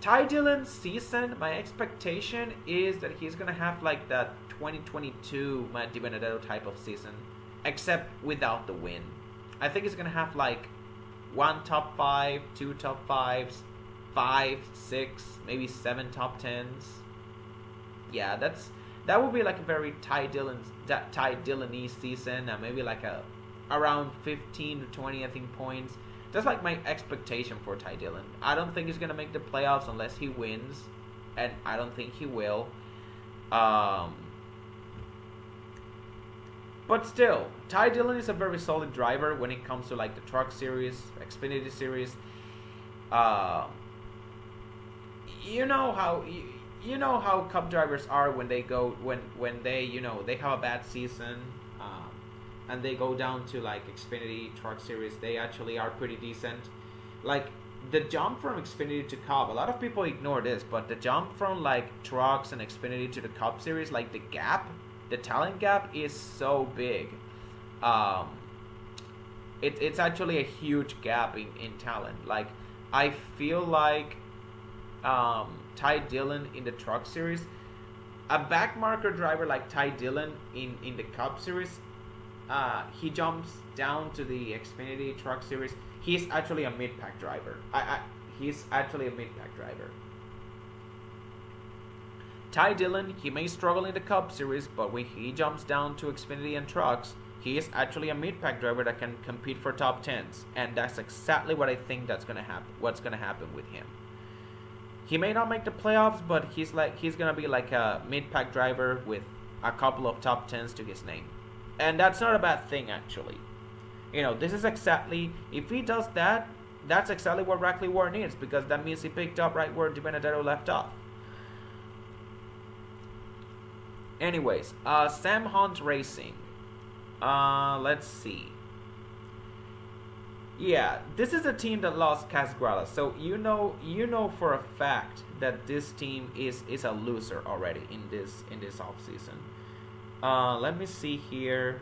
Ty Dillon season. My expectation is that he's going to have that 2022 Matt DiBenedetto type of season. except without the win. I think it's gonna have like one top five, two top fives, 5, 6, maybe 7 top tens. Yeah, that would be like a very Ty Dillon-y season, and maybe like a around 15 to 20 I think points. That's like my expectation for Ty Dillon. I don't think he's gonna make the playoffs unless he wins, and I don't think he will. But still, Ty Dillon is a very solid driver when it comes to like the Truck Series, Xfinity Series. You know how Cup drivers are when they go when they they have a bad season, and they go down to like Xfinity Truck Series. They actually are pretty decent. Like the jump from Xfinity to Cup, a lot of people ignore this, but the jump from like Trucks and Xfinity to the Cup Series, like the talent gap is so big. It's actually a huge gap in talent. Like I feel like Ty Dillon in the Truck Series, a backmarker driver like Ty Dillon in the Cup Series, he jumps down to the Xfinity Truck Series. He's actually a mid-pack driver. He's actually a mid-pack driver. Ty Dillon, he may struggle in the Cup Series, but when he jumps down to Xfinity and Trucks, he is actually a mid-pack driver that can compete for top 10s, and that's exactly what I think that's gonna happen. What's gonna happen with him? He may not make the playoffs, but he's gonna be like a mid-pack driver with a couple of top 10s to his name, and that's not a bad thing actually. This is exactly, if he does that, that's exactly what Rackley Ward needs, because that means he picked up right where DiBenedetto left off. Anyways, Sam Hunt Racing. Let's see. Yeah, this is a team that lost Cas Gralla, so you know for a fact that this team is a loser already in this offseason. Let me see here.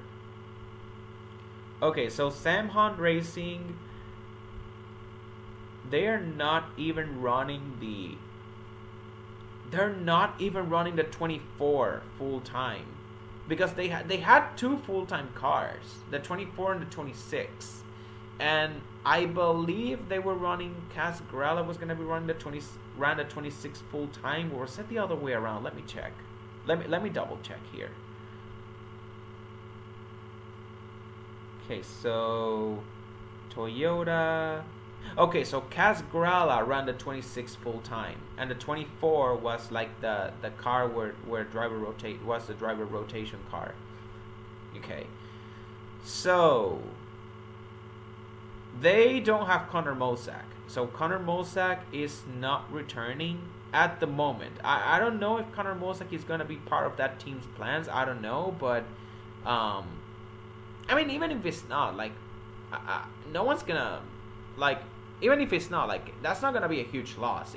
Okay, so Sam Hunt Racing, they're not even running the 24 full time, because they had 2 full-time cars, the 24 and the 26, and I believe they were running, Cas Gralla was going to be running the 26 full-time, or was it the other way around? Let me check. Let me double check here. Okay, so Toyota. Okay, so Cas Gralla ran the 26 full time, and the 24 was like the car where driver was the driver rotation car. Okay, so they don't have Connor Mosack. So Connor Mosack is not returning at the moment. I don't know if Connor Mosack is gonna be part of that team's plans. I don't know, but I mean, even if it's not, like, no one's gonna, like, even if it's not, like, that's not gonna be a huge loss.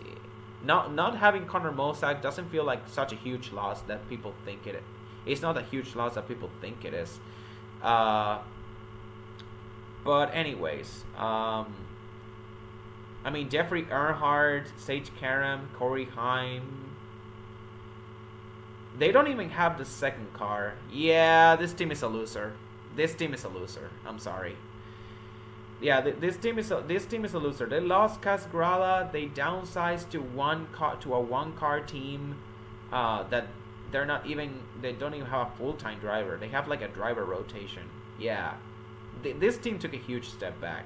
Not having Connor Mosack doesn't feel like such a huge loss that people think it is. It's not a huge loss that people think it is. But anyways, I mean, Jeffrey Earnhardt, Sage Karam, Corey Heim, they don't even have the second car. Yeah, this team is a loser. I'm sorry. Yeah, this team is a loser. They lost Cas Gralla. They downsized to a one-car team. That they don't even have a full-time driver. They have like a driver rotation. Yeah, this team took a huge step back.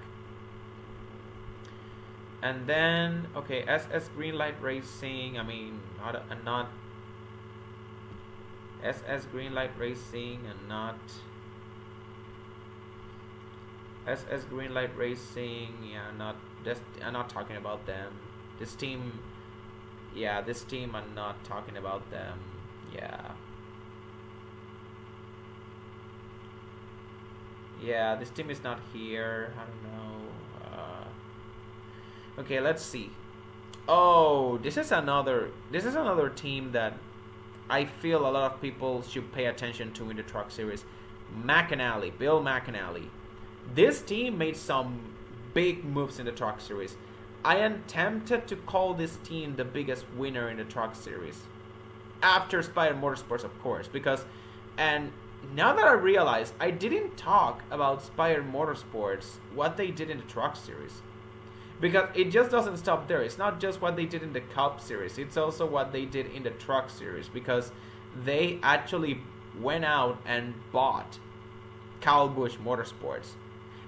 And then SS Greenlight Racing. I mean, not SS Greenlight Racing and not. SS Greenlight Racing, yeah, I'm not talking about them. This team, I'm not talking about them. Yeah, this team is not here. I don't know. Okay, let's see. Oh, this is another team that I feel a lot of people should pay attention to in the Truck Series. Bill McAnally. This team made some big moves in the Truck Series. I am tempted to call this team the biggest winner in the Truck Series. After Spider Motorsports, of course. And now that I realize, I didn't talk about Spire Motorsports, what they did in the Truck Series. Because it just doesn't stop there. It's not just what they did in the Cup Series. It's also what they did in the Truck Series. Because they actually went out and bought Kyle Busch Motorsports.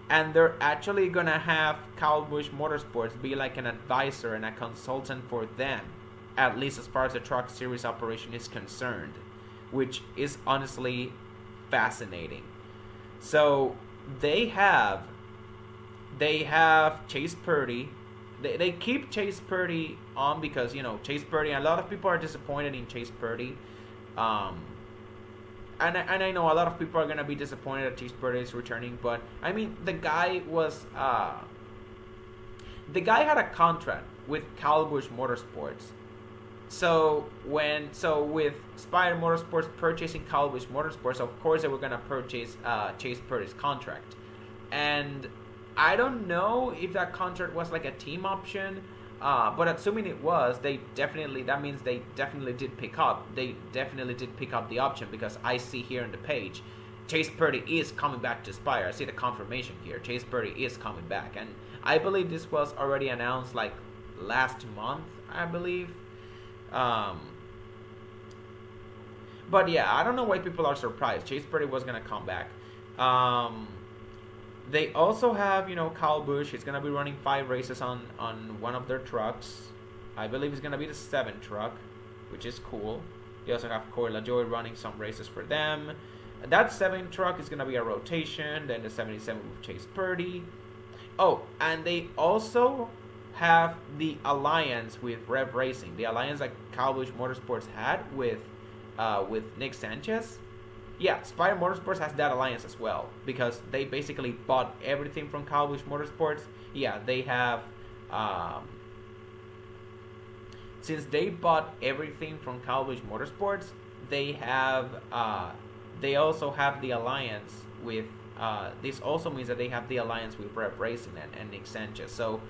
And they're actually going to have Kyle Busch Motorsports be like an advisor and a consultant for them. At least as far as the Truck Series operation is concerned. Which is honestly fascinating. So they have Chase Purdy. They keep Chase Purdy on because, you know, Chase Purdy, a lot of people are disappointed in Chase Purdy. And I know a lot of people are going to be disappointed that Chase Purdy is returning, but I mean, the guy had a contract with Kyle Busch Motorsports. So with Spire Motorsports purchasing Kyle Busch Motorsports, of course they were going to purchase Chase Purdy's contract. And I don't know if that contract was like a team option, but assuming it was, that means they definitely did pick up the option, because I see here on the page, Chase Purdy is coming back to Spire. I see the confirmation here. Chase Purdy is coming back, and I believe this was already announced like last month, I believe. But yeah, I don't know why people are surprised. Chase Purdy was gonna come back. They also have, you know, Kyle Busch. He's going to be running 5 races on one of their trucks. I believe it's going to be the 7 truck, which is cool. They also have Corey LaJoie running some races for them. That 7 truck is going to be a rotation. Then the 77 with Chase Purdy. Oh, and they also have the alliance with Rev Racing. The alliance that Kyle Busch Motorsports had with Nick Sanchez. Yeah, Spire Motorsports has that alliance as well, because they basically bought everything from Kyle Busch Motorsports. Yeah, they have, since they bought everything from Kyle Busch Motorsports, they also have the alliance with, this also means that they have the alliance with Rev Racing and Nick Sanchez. So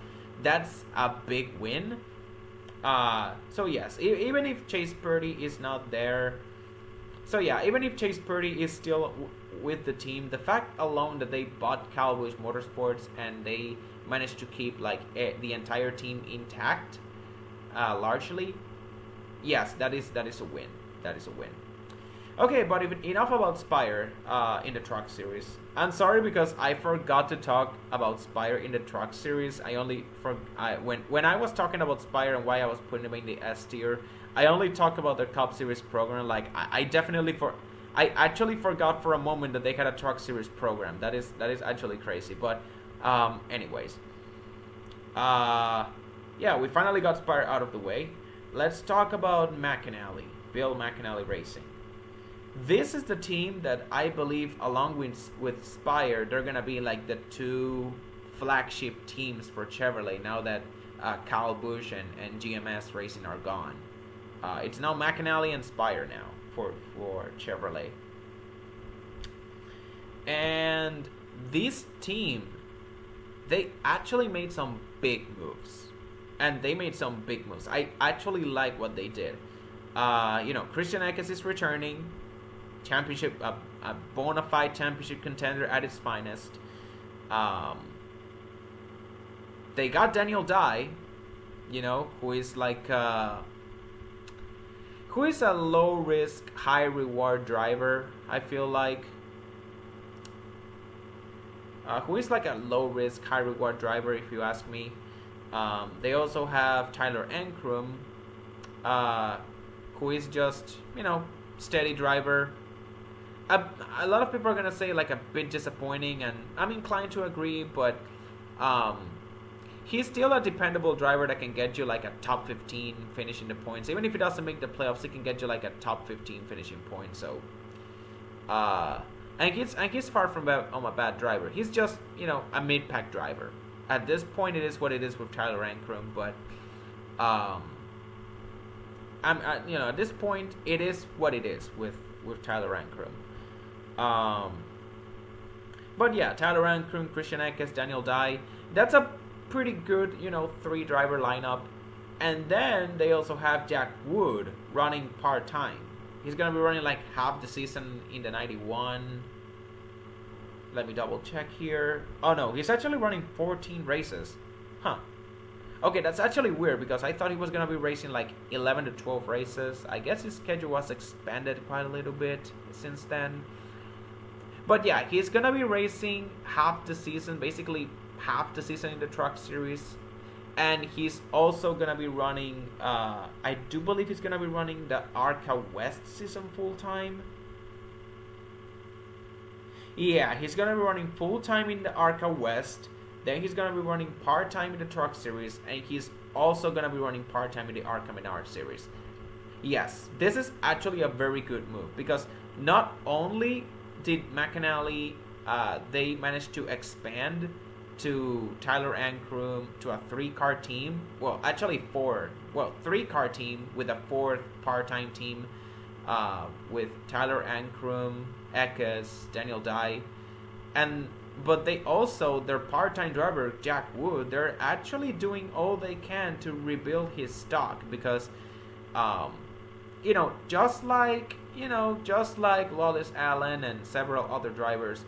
that's a big win. So yes, even if Chase Purdy is not there, so yeah, even if Chase Purdy is still with the team, the fact alone that they bought Kyle Busch Motorsports and they managed to keep like the entire team intact, largely, yes, that is a win. That is a win. Okay, but enough about Spire in the Truck Series. I'm sorry because I forgot to talk about Spire in the Truck Series. When I was talking about Spire and why I was putting them in the S tier, I only talked about their Cup Series program. Like I actually forgot for a moment that they had a Truck Series program. That is actually crazy. But anyways, yeah, we finally got Spire out of the way. Let's talk about McAnally, Bill McAnally Racing. This is the team that I believe, along with Spire, they're gonna be like the 2 flagship teams for Chevrolet now that Kyle Busch and GMS Racing are gone. It's now McAnally and Spire now for Chevrolet. And this team, they actually made some big moves. And they made some big moves. I actually like what they did. You know, Christian Eckes is returning. Championship, a bona fide championship contender at its finest. They got Daniel Dye, you know, who is like who is a low risk, high reward driver. I feel like who is like a low risk, high reward driver, if you ask me. They also have Tyler Ankrum, who is just, you know, steady driver. A lot of people are gonna say like a bit disappointing, and I'm inclined to agree, but he's still a dependable driver that can get you like a top 15 finish in the points. Even if he doesn't make the playoffs, he can get you like a top 15 finishing point. So, and he's far from a bad driver. He's just, you know, a mid-pack driver. At this point, it is what it is with Tyler Ankrum, but you know, at this point, it is what it is with Tyler Ankrum. But yeah, Tyler Ankrum, Christian Eckes, Daniel Dye. That's a pretty good, you know, 3-driver lineup. And then they also have Jack Wood running part-time. He's gonna be running like half the season in the 91. Let me double check here. Oh no, he's actually running 14 races. Huh. Okay, that's actually weird because I thought he was gonna be racing like 11 to 12 races. I guess his schedule was expanded quite a little bit since then. But yeah, he's gonna be racing half the season, basically half the season in the Truck Series. And he's also gonna be running, I do believe he's gonna be running the ARCA West season full time. Yeah, he's gonna be running full time in the ARCA West. Then he's gonna be running part time in the Truck Series, and he's also gonna be running part time in the ARCA Menard Series. Yes, this is actually a very good move because not only did McAnally, they managed to expand to Tyler Ankrum to a 3-car team. Well, actually 4. Well, 3-car team with a 4th part-time team with Tyler Ankrum, Eckes, Daniel Dye, but they also, their part-time driver Jack Wood, they're actually doing all they can to rebuild his stock because, just like Lawless Allen and several other drivers,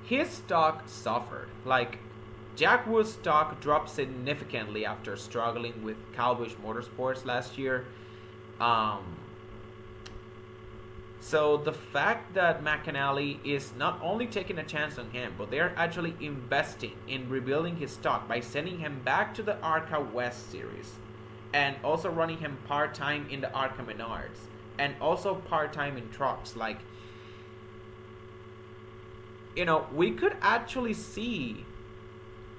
his stock suffered. Like, Jack Wood's stock dropped significantly after struggling with Cowbush Motorsports last year. So the fact that McAnally is not only taking a chance on him, but they're actually investing in rebuilding his stock by sending him back to the ARCA West Series and also running him part-time in the ARCA Menards and also part-time in trucks. Like, we could actually see,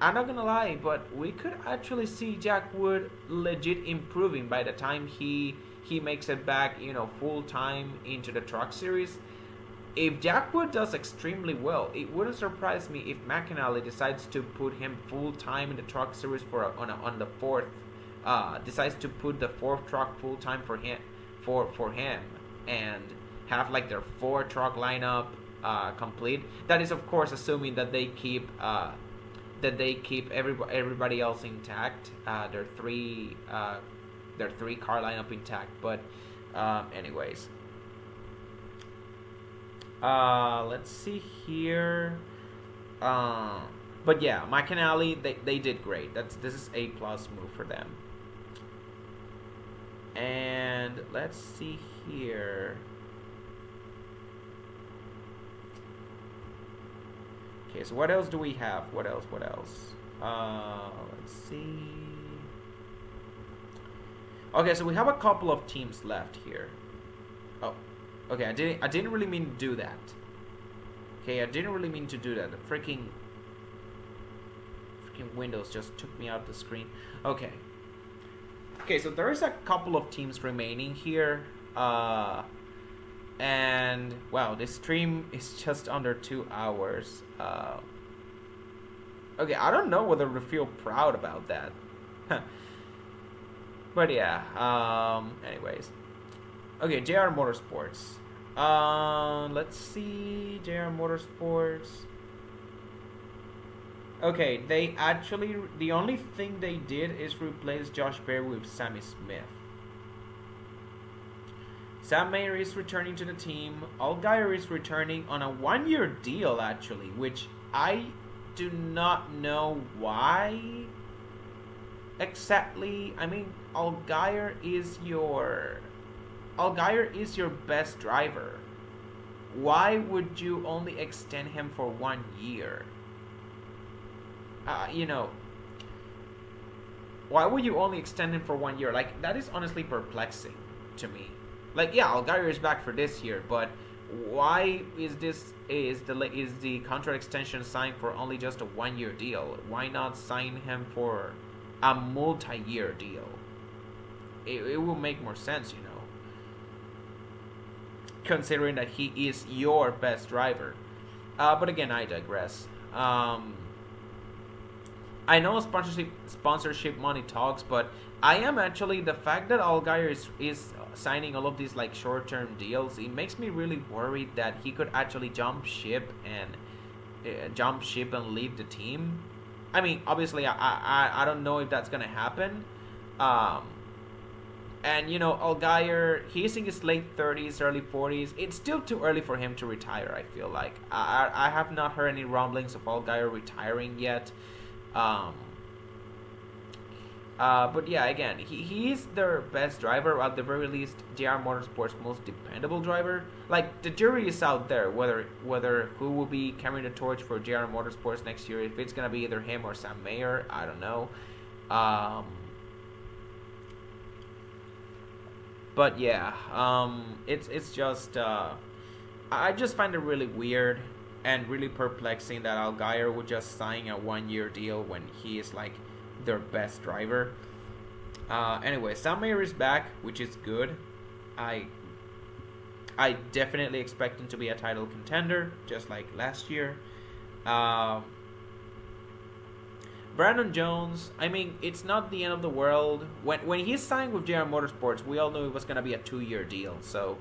I'm not gonna lie, but we could actually see Jack Wood legit improving by the time he makes it back, full time into the Truck Series. If Jack Wood does extremely well, it wouldn't surprise me if McAnally decides to put him full time in the Truck Series on the 4th, decides to put the 4th truck full time for him and have like their 4-truck lineup complete. That is, of course, assuming that they keep everybody else intact, their 3-car lineup intact. But anyways, let's see here. But yeah, McAnally, they did great. This is A+ move for them. And let's see here. Okay, so what else do we have? What else? Let's see. Okay, so we have a couple of teams left here. Oh, okay, I didn't really mean to do that. Okay, I didn't really mean to do that. The freaking Windows just took me out of the screen. Okay. Okay, so there is a couple of teams remaining here. And wow, this stream is just under 2 hours. Okay, I don't know whether to feel proud about that. But yeah, anyways. Okay, JR Motorsports. Let's see, JR Motorsports. Okay, the only thing they did is replace Josh Berry with Sammy Smith. Sam Mayer is returning to the team. Allgaier is returning on a 1-year deal, actually, which I do not know why exactly. I mean, Allgaier is your best driver. Why would you only extend him for 1 year? Why would you only extend him for 1 year? Like, that is honestly perplexing to me. Like, yeah, Allgaier is back for this year, but why is the contract extension signed for only just a 1-year deal? Why not sign him for a multi-year deal? It will make more sense, considering that he is your best driver. But again, I digress. I know sponsorship money talks, but I am actually, the fact that Allgaier is signing all of these like short-term deals, it makes me really worried that he could actually jump ship and leave the team. I mean, obviously, I don't know if that's gonna happen, And Allgaier, he's in his late 30s, early 40s. It's still too early for him to retire. I feel like I have not heard any rumblings of Allgaier retiring yet. Um, but yeah, again, he's their best driver, at the very least, JR Motorsports' most dependable driver. Like, the jury is out there whether who will be carrying the torch for JR Motorsports next year. If it's gonna be either him or Sam Mayer, I don't know. Um, but yeah, it's just I just find it really weird and really perplexing that Allgaier would just sign a 1-year deal when he is like their best driver. Anyway, Sam Mayer is back, which is good. I definitely expect him to be a title contender, just like last year. Brandon Jones, I mean, it's not the end of the world. When he signed with JR Motorsports, we all knew it was gonna be a 2-year deal. So,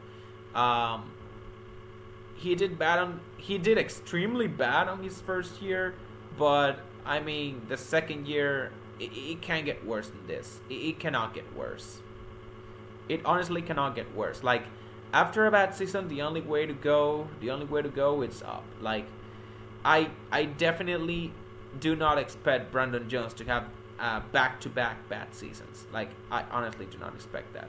he did extremely bad on his first year, but I mean, the second year, it can't get worse than this. It cannot get worse. It honestly cannot get worse. Like, after a bad season, the only way to go is up. Like, I definitely do not expect Brandon Jones to have back-to-back bad seasons. Like, I honestly do not expect that.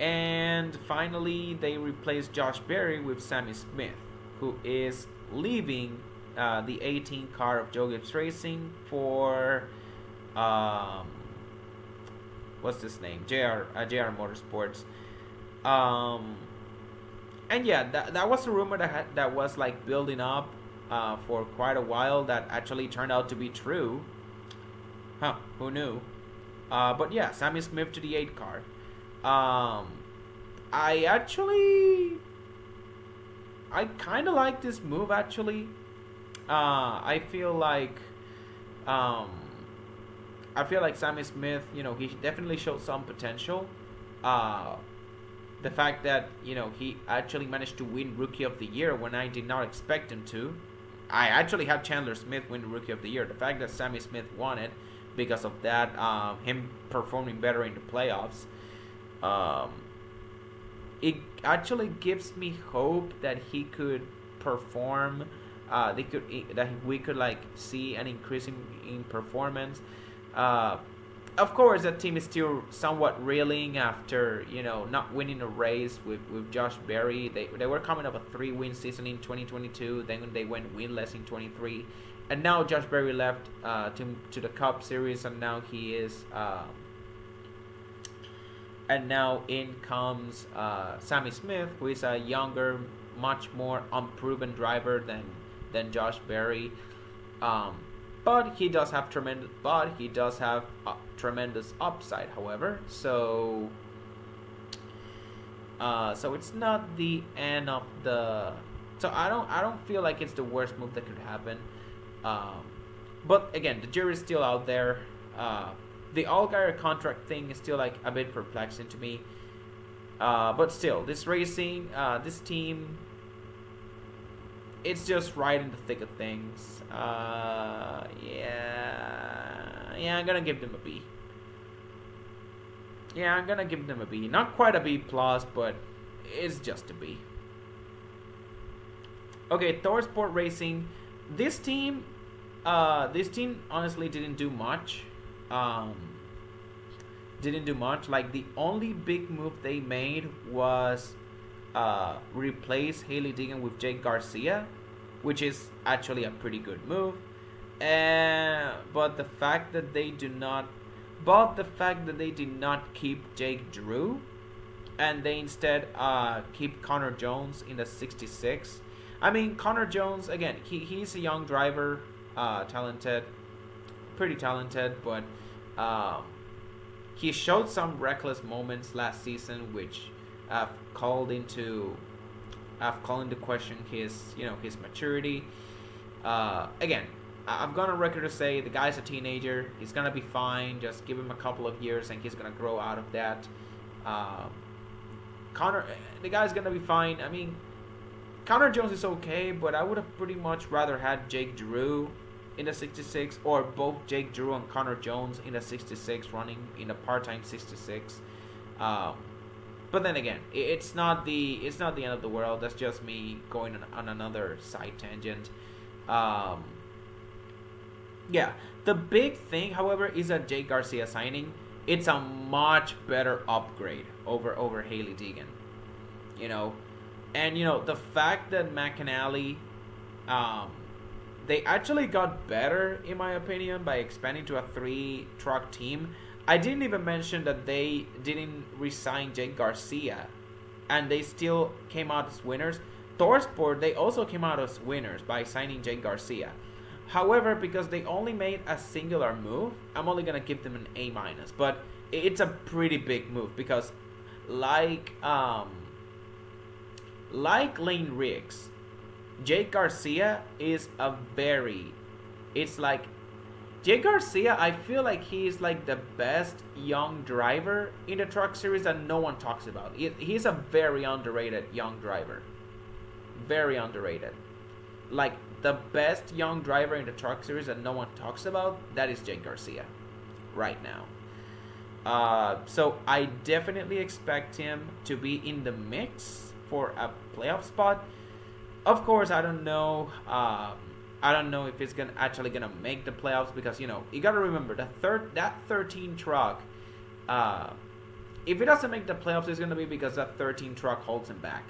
And finally, they replaced Josh Berry with Sammy Smith, who is leaving the 18 car of Joe Gibbs Racing for what's his name? JR Motorsports. And yeah, that was a rumor that was like building up for quite a while, that actually turned out to be true. Who knew? But yeah, Sammy Smith to the 8 car. I kind of like this move, actually. I feel like Sammy Smith, he definitely showed some potential. The fact that, he actually managed to win Rookie of the Year when I did not expect him to. I actually had Chandler Smith win Rookie of the Year. The fact that Sammy Smith won it because of that, him performing better in the playoffs, it actually gives me hope that he could perform. That we could like see an increase in performance. Of course, that team is still somewhat reeling after not winning a race with Josh Berry. They were coming off a 3-win season in 2022. Then they went winless in 23, and now Josh Berry left to the Cup Series, and now he is. And now in comes Sammy Smith, who is a younger, much more unproven driver than Josh Berry. But he does have tremendous upside, however. So it's not the end of the. So I don't feel like it's the worst move that could happen. But again, the jury's still out there. The Allgaier contract thing is still like a bit perplexing to me. But still, this team, it's just right in the thick of things. Yeah, I'm gonna give them a B. Not quite a B plus, but it's just a B. Okay, Thor Sport Racing. This team honestly didn't do much. Like, the only big move they made was replace Haley Deegan with Jake Garcia, which is actually a pretty good move. But the fact that they did not keep Jake Drew, and they instead keep Connor Jones in the 66. I mean, Connor Jones, again, he's a young driver, pretty talented, but he showed some reckless moments last season, which have called into question his maturity. Again, I've gone on record to say the guy's a teenager. He's gonna be fine. Just give him a couple of years, and he's gonna grow out of that. The guy's gonna be fine. I mean, Connor Jones is okay, but I would have pretty much rather had Jake Drew in the 66, or both Jake Drew and Connor Jones in the 66 running in a part-time 66. Um, but then again, it's not the end of the world. That's just me going on another side tangent. Um, yeah, the big thing, however, is that Jake Garcia signing. It's a much better upgrade over Haley Deegan, you know, and the fact that McAnally, um, they actually got better in my opinion by expanding to a 3-truck team. I didn't even mention that they didn't resign Jake Garcia, and they still came out as winners. ThorSport, they also came out as winners by signing Jake Garcia. However, because they only made a singular move, I'm only gonna give them an A-. But it's a pretty big move because, like Lane Riggs, Jake Garcia is a very, it's like Jake Garcia, I feel like he's like the best young driver in the truck series that no one talks about. He's a very underrated young driver. Very underrated. Like, the best young driver in the truck series that no one talks about, that is Jake Garcia right now. So I definitely expect him to be in the mix for a playoff spot. Of course, I don't know. I don't know if it's actually gonna make the playoffs because you gotta remember that 13 truck. If it doesn't make the playoffs, it's gonna be because that 13 truck held him back,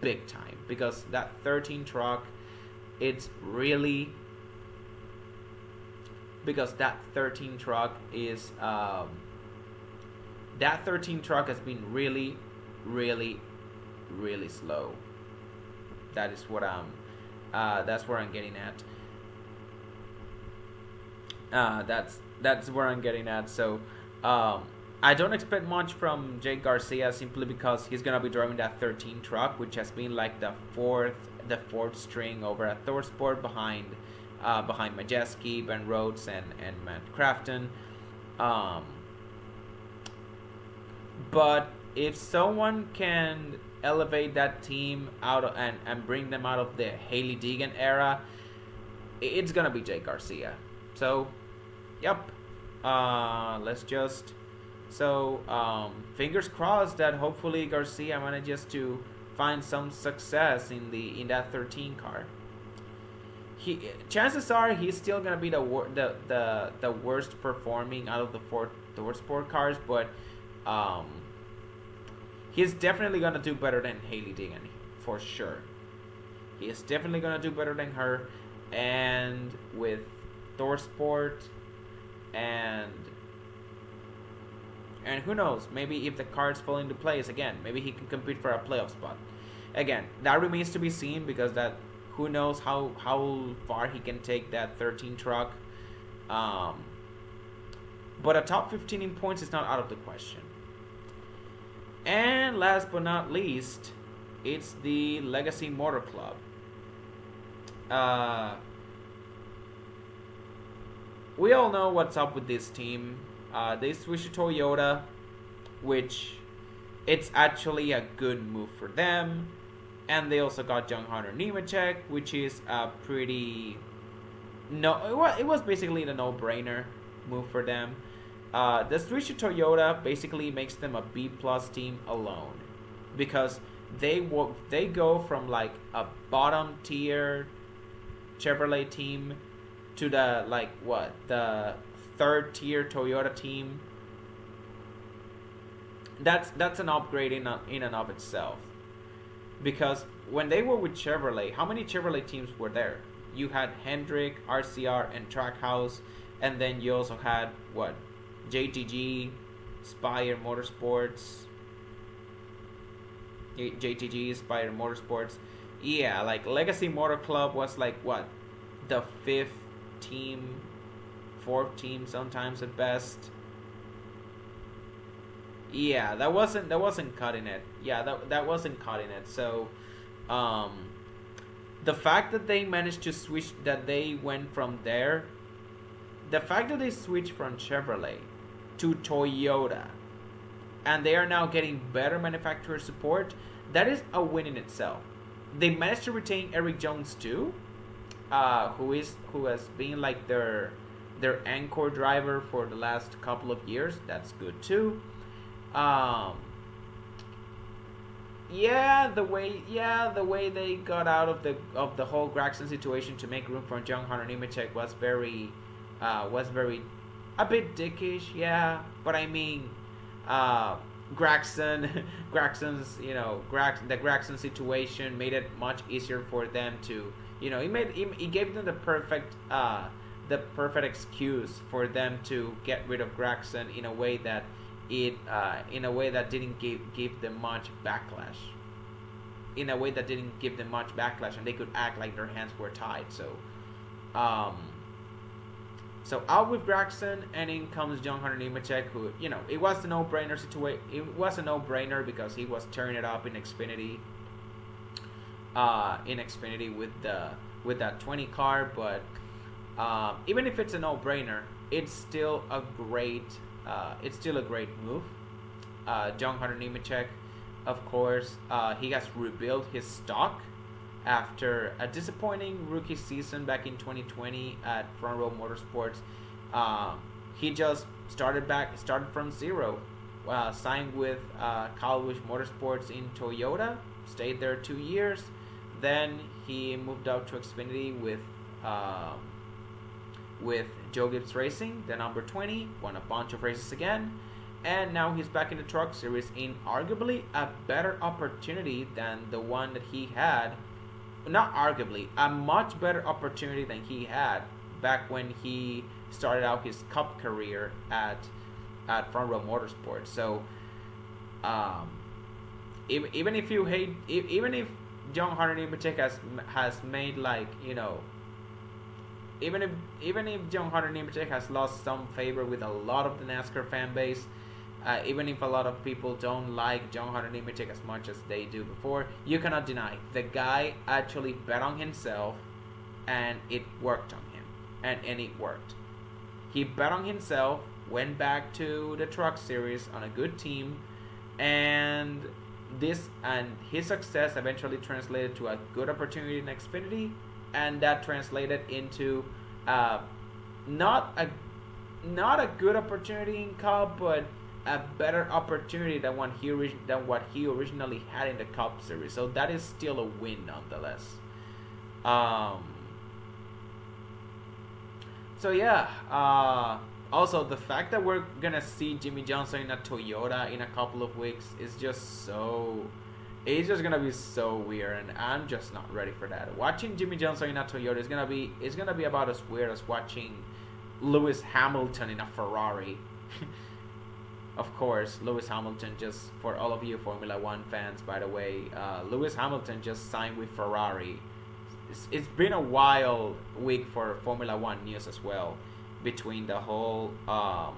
big time. Because that 13 truck, it's really because that 13 truck is that 13 truck has been really, really, really slow. That is what that's where I'm getting at. That's where I'm getting at. So I don't expect much from Jake Garcia simply because he's gonna be driving that 13 truck, which has been like the fourth string over at ThorSport behind Majeski, Ben Rhodes, and Matt Crafton. But if someone can elevate that team out and bring them out of the Haley Deegan era, it's gonna be Jake Garcia. So, yep. Fingers crossed that hopefully Garcia manages to find some success in that 13 car. Chances are he's still gonna be the worst performing out of the 4 ThorSport cars, but he's definitely gonna do better than Haley Deegan for sure. He is definitely gonna do better than her, and with ThorSport and who knows, maybe if the cards fall into place again, maybe he can compete for a playoff spot. Again, that remains to be seen because who knows how far he can take that 13 truck. But a top 15 in points is not out of the question. And last but not least, it's the Legacy Motor Club. We all know what's up with this team. They switched to Toyota, which it's actually a good move for them. And they also got John Hunter Nemechek, which is a pretty... it was basically the no-brainer move for them. The switch to Toyota basically makes them a B-plus team alone. Because they go from like a bottom-tier Chevrolet team to the third-tier Toyota team. That's an upgrade in and of itself. Because when they were with Chevrolet, how many Chevrolet teams were there? You had Hendrick, RCR, and Trackhouse, and then you also had JTG, Spire Motorsports. Yeah, like Legacy Motor Club was like the 5th team, 4th team sometimes at best. Yeah, that wasn't cutting it. Yeah, that wasn't cutting it. So, the fact that they managed to switch, that they went from there, the fact that they switched from Chevrolet to Toyota, and they are now getting better manufacturer support, that is a win in itself. They managed to retain Eric Jones too, who has been like their anchor driver for the last couple of years. That's good too. Um, the way they got out of the whole Gregson situation to make room for John Hunter Nemechek was very a bit dickish, yeah. But I mean, Gregson, the Gregson situation made it much easier for them to, it gave them the perfect excuse for them to get rid of Gregson in a way that didn't give them much backlash. In a way that didn't give them much backlash, and they could act like their hands were tied. So out with Gregson, and in comes John Hunter Nemechek, who, it was a no-brainer situation. It was a no-brainer because he was tearing it up in Xfinity. With that 20 car, but even if it's a no-brainer, it's still a great move. John Hunter Nemechek, of course, he has rebuilt his stock after a disappointing rookie season back in 2020 at Front Row Motorsports. He just started from zero, signed with Kyle Busch Motorsports in Toyota, stayed there 2 years, then he moved out to Xfinity with Joe Gibbs Racing, the number 20, won a bunch of races again, and now he's back in the Truck Series in arguably a better opportunity than the one that he had. Not arguably, a much better opportunity than he had back when he started out his Cup career at Front Row Motorsports. So, even if John Hunter Nemechek has made, like, even if John Hunter Nemechek has lost some favor with a lot of the NASCAR fan base, even if a lot of people don't like John Hunter Nemechek as much as they do before, you cannot deny the guy actually bet on himself, and it worked on him, and it worked. He bet on himself, went back to the Truck Series on a good team, and his success eventually translated to a good opportunity in Xfinity, and that translated into not a good opportunity in Cup, but a better opportunity than what he originally had in the Cup Series. So that is still a win nonetheless. So yeah. Also, the fact that we're gonna see Jimmy Johnson in a Toyota in a couple of weeks is just it's just gonna be so weird, and I'm just not ready for that. Watching Jimmy Johnson in a Toyota is gonna be about as weird as watching Lewis Hamilton in a Ferrari. Of course, Lewis Hamilton, just for all of you Formula One fans, by the way, Lewis Hamilton just signed with Ferrari. It's been a wild week for Formula One news as well, between the whole Andretti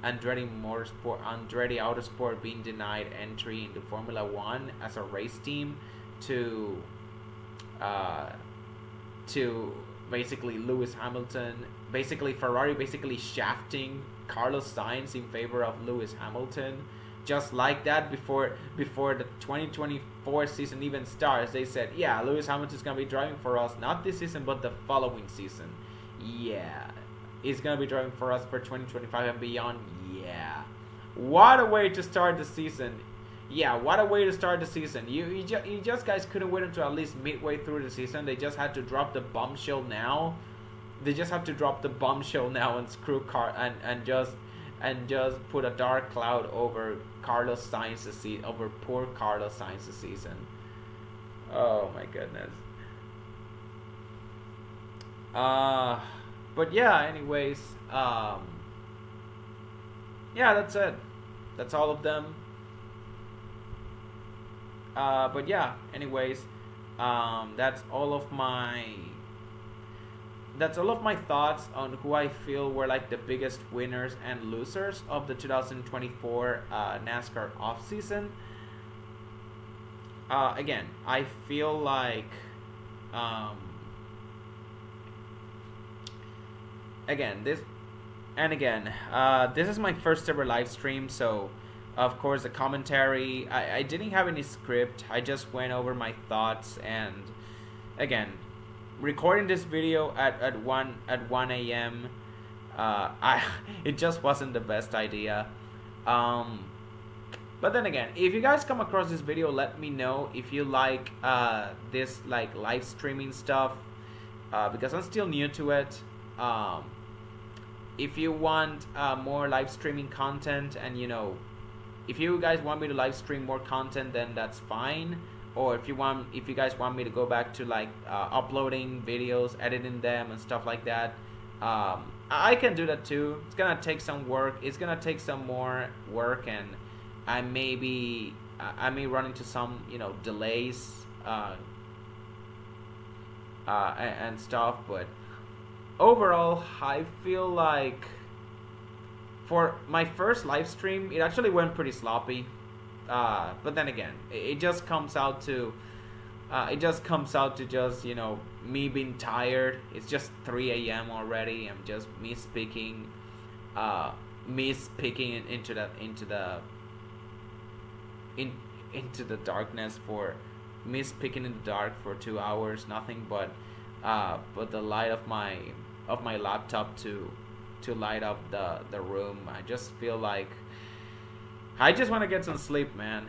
Autosport being denied entry into Formula One as a race team, to basically Lewis Hamilton, basically Ferrari basically shafting Carlos Sainz in favor of Lewis Hamilton. Just like that, before the 2024 season even starts, they said, yeah, Lewis Hamilton's going to be driving for us, not this season, but the following season. Yeah, he's going to be driving for us for 2025 and beyond. Yeah. What a way to start the season. Yeah, what a way to start the season. You just guys couldn't wait until at least midway through the season. They just had to drop the bombshell now. And screw and just put a dark cloud over poor Carlos Sainz's season. Oh my goodness. But yeah, anyways, yeah, that's it. That's all of them. But yeah, anyways, that's all of my thoughts on who I feel were like the biggest winners and losers of the 2024 NASCAR offseason. Again, I feel like this is my first ever live stream, so Of course, the commentary. I didn't have any script. I just went over my thoughts, and again, recording this video at 1 a.m. I it just wasn't the best idea. But then again, if you guys come across this video, let me know if you like this like live streaming stuff, because I'm still new to it. If you want more live streaming content, and if you guys want me to live stream more content, then that's fine. Or if you guys want me to go back to like uploading videos, editing them and stuff like that, I can do that too. It's gonna take some work. It's gonna take some more work, and I may run into some delays and stuff. But overall, I feel like for my first live stream, it actually went pretty sloppy. But then again, it just comes out to just me being tired. It's just 3 a.m. already. I'm just me speaking into the darkness, for me speaking in the dark for 2 hours, nothing but the light of my laptop to light up the room. I just feel like I just want to get some sleep, man.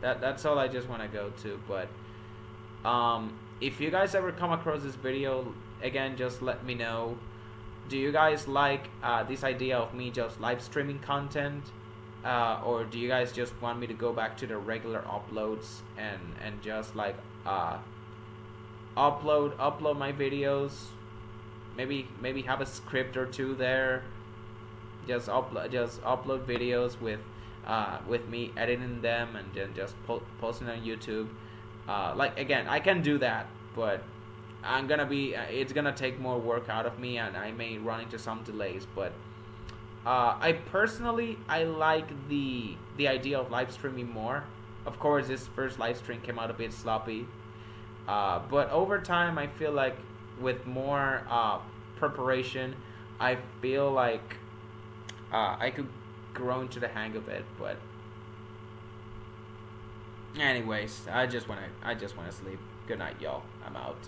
That's all I just want to go to. But if you guys ever come across this video, again, just let me know. Do you guys like this idea of me just live streaming content, or do you guys just want me to go back to the regular uploads and just like upload my videos? Maybe have a script or two there. Just upload videos with me editing them, and then just posting on YouTube. Like, again, I can do that, but it's gonna take more work out of me, and I may run into some delays. But I personally like the idea of live streaming more. Of course, this first live stream came out a bit sloppy, but over time, I feel like with more preparation, I feel like I could grow into the hang of it. But anyways, I just wanna sleep. Good night, y'all. I'm out.